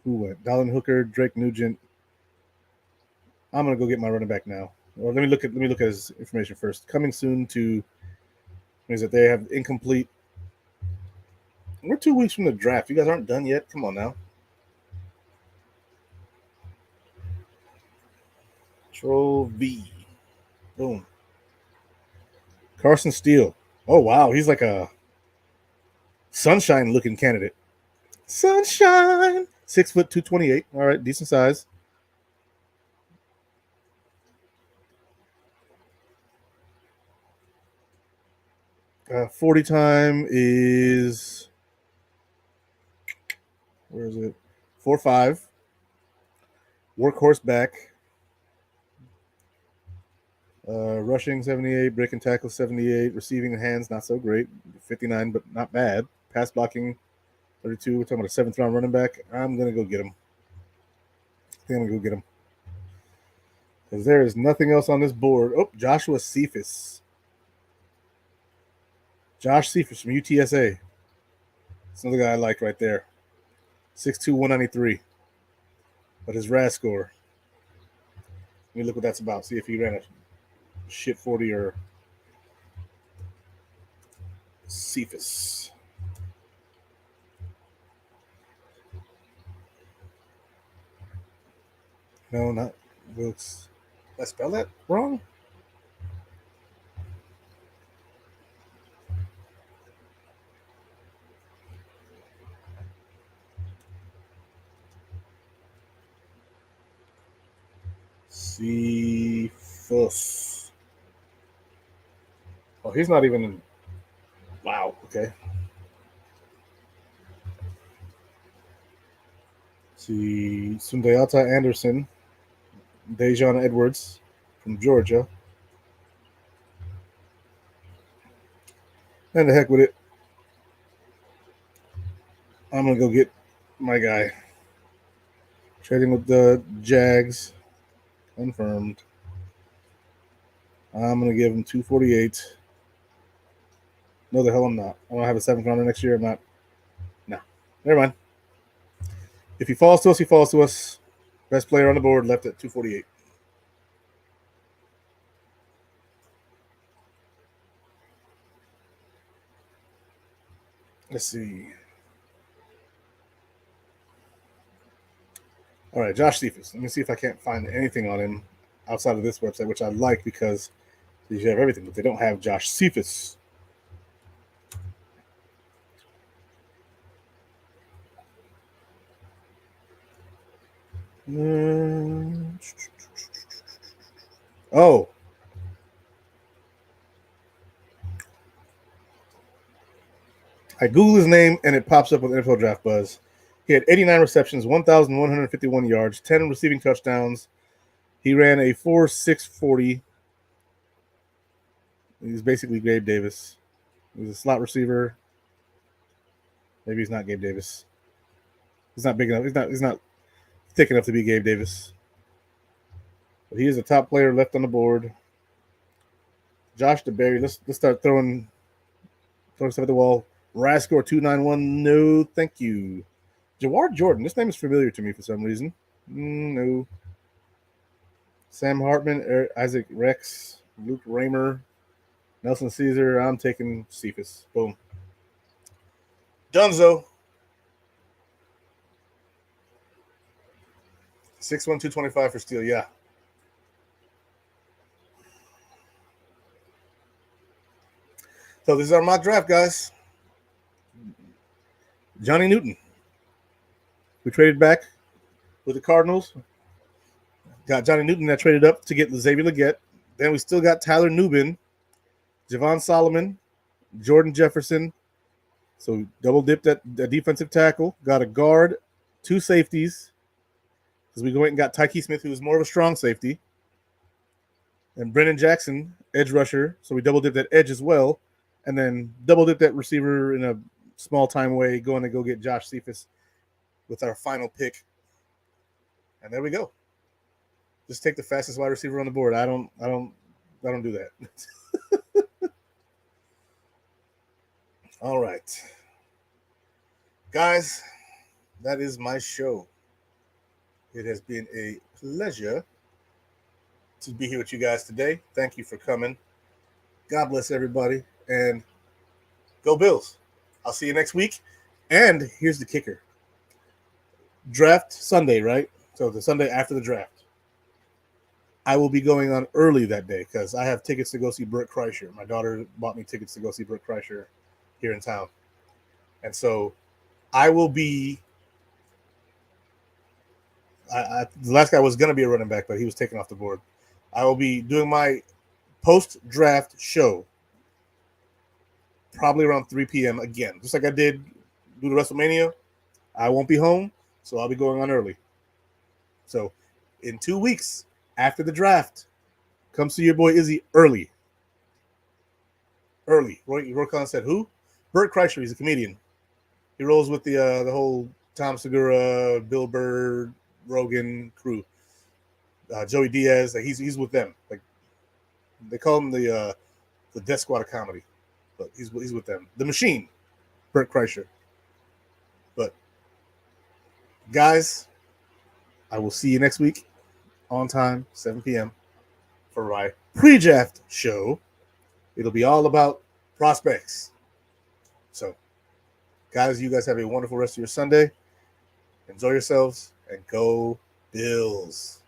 Who went? Dallin Hooker, Drake Nugent. I'm gonna go get my running back now. Well, let me look at his information first. Coming soon to is that they have incomplete. We're 2 weeks from the draft. You guys aren't done yet. Come on now. Control V. Boom. Carson Steele. Oh wow, he's like a sunshine looking candidate. Sunshine. 6 foot 228. All right, decent size. Uh, 40 time is where is it? 4.5. Workhorse back. Rushing 78, breaking tackle 78, receiving hands not so great, 59 but not bad. Pass blocking 32. We're talking about a 7th round running back. I'm gonna go get him. I think I'm gonna go get him because there is nothing else on this board. Oh, Joshua Cephas. Josh Cephas from UTSA. That's another guy I like right there. 6'2", 193. But his RAS score. Let me look what that's about. See if he ran a shit 40 or Cephas. No, not Wilkes. Did I spell that wrong? Cephas. Oh, he's not even in. Wow, okay. See, Sundayata Anderson, Dejon Edwards from Georgia. And the heck with it. I'm going to go get my guy. Trading with the Jags. Confirmed. I'm going to give him 248. No, the hell I'm not. I don't have a 7th rounder next year. I'm not. No. Never mind. If he falls to us, he falls to us. Best player on the board left at 248. Let's see. All right, Josh Cephas. Let me see if I can't find anything on him outside of this website, which I like because they have everything, but they don't have Josh Cephas. Oh. I Google his name and it pops up with NFL Draft Buzz. He had 89 receptions, 1,151 yards, 10 receiving touchdowns. He ran a 4.640. He's basically Gabe Davis. He's a slot receiver. Maybe he's not Gabe Davis. He's not big enough. He's not thick enough to be Gabe Davis. But he is a top player left on the board. Josh DeBerry. Let's start throwing stuff at the wall. Rascore 291. No, thank you. Jawar Jordan. This name is familiar to me for some reason. No. Sam Hartman, Isaac Rex, Luke Raymer, Nelson Caesar. I'm taking Cephas. Boom. Dunzo. 6-1-225 for Steele. Yeah. So this is our mock draft, guys. Johnny Newton. We traded back with the Cardinals. Got Johnny Newton that traded up to get Xavier Legette. Then we still got Tyler Nubin, Javon Solomon, Jordan Jefferson. So double dipped at the defensive tackle. Got a guard, 2 safeties. Because we went and got Tyke Smith, who was more of a strong safety. And Brennan Jackson, edge rusher. So we double dipped at edge as well. And then double dipped at receiver in a small time way, going to go get Josh Cephas with our final pick. And there we go. Just take the fastest wide receiver on the board. I don't do that. All right. Guys, that is my show. It has been a pleasure to be here with you guys today. Thank you for coming. God bless everybody, and go Bills. I'll see you next week. And here's the kicker. Draft Sunday, right? So the Sunday after the draft. I will be going on early that day because I have tickets to go see Burt Kreischer. My daughter bought me tickets to go see Burt Kreischer here in town. And so I will be the last guy was going to be a running back, but he was taken off the board. I will be doing my post-draft show probably around 3 p.m. again, just like I did due to WrestleMania. I won't be home, so I'll be going on early. So in 2 weeks after the draft, come see your boy Izzy early. Early. Roy Khan said, who? Burt Kreischer. He's a comedian. He rolls with the whole Tom Segura, Bill Burr, Rogan crew. Joey Diaz. Like he's with them. Like they call him the Death Squad of comedy, but he's with them. The Machine, Burt Kreischer. But guys, I will see you next week on time, 7 p.m. for my pre-draft show. It'll be all about prospects. So, guys, you guys have a wonderful rest of your Sunday. Enjoy yourselves and go Bills.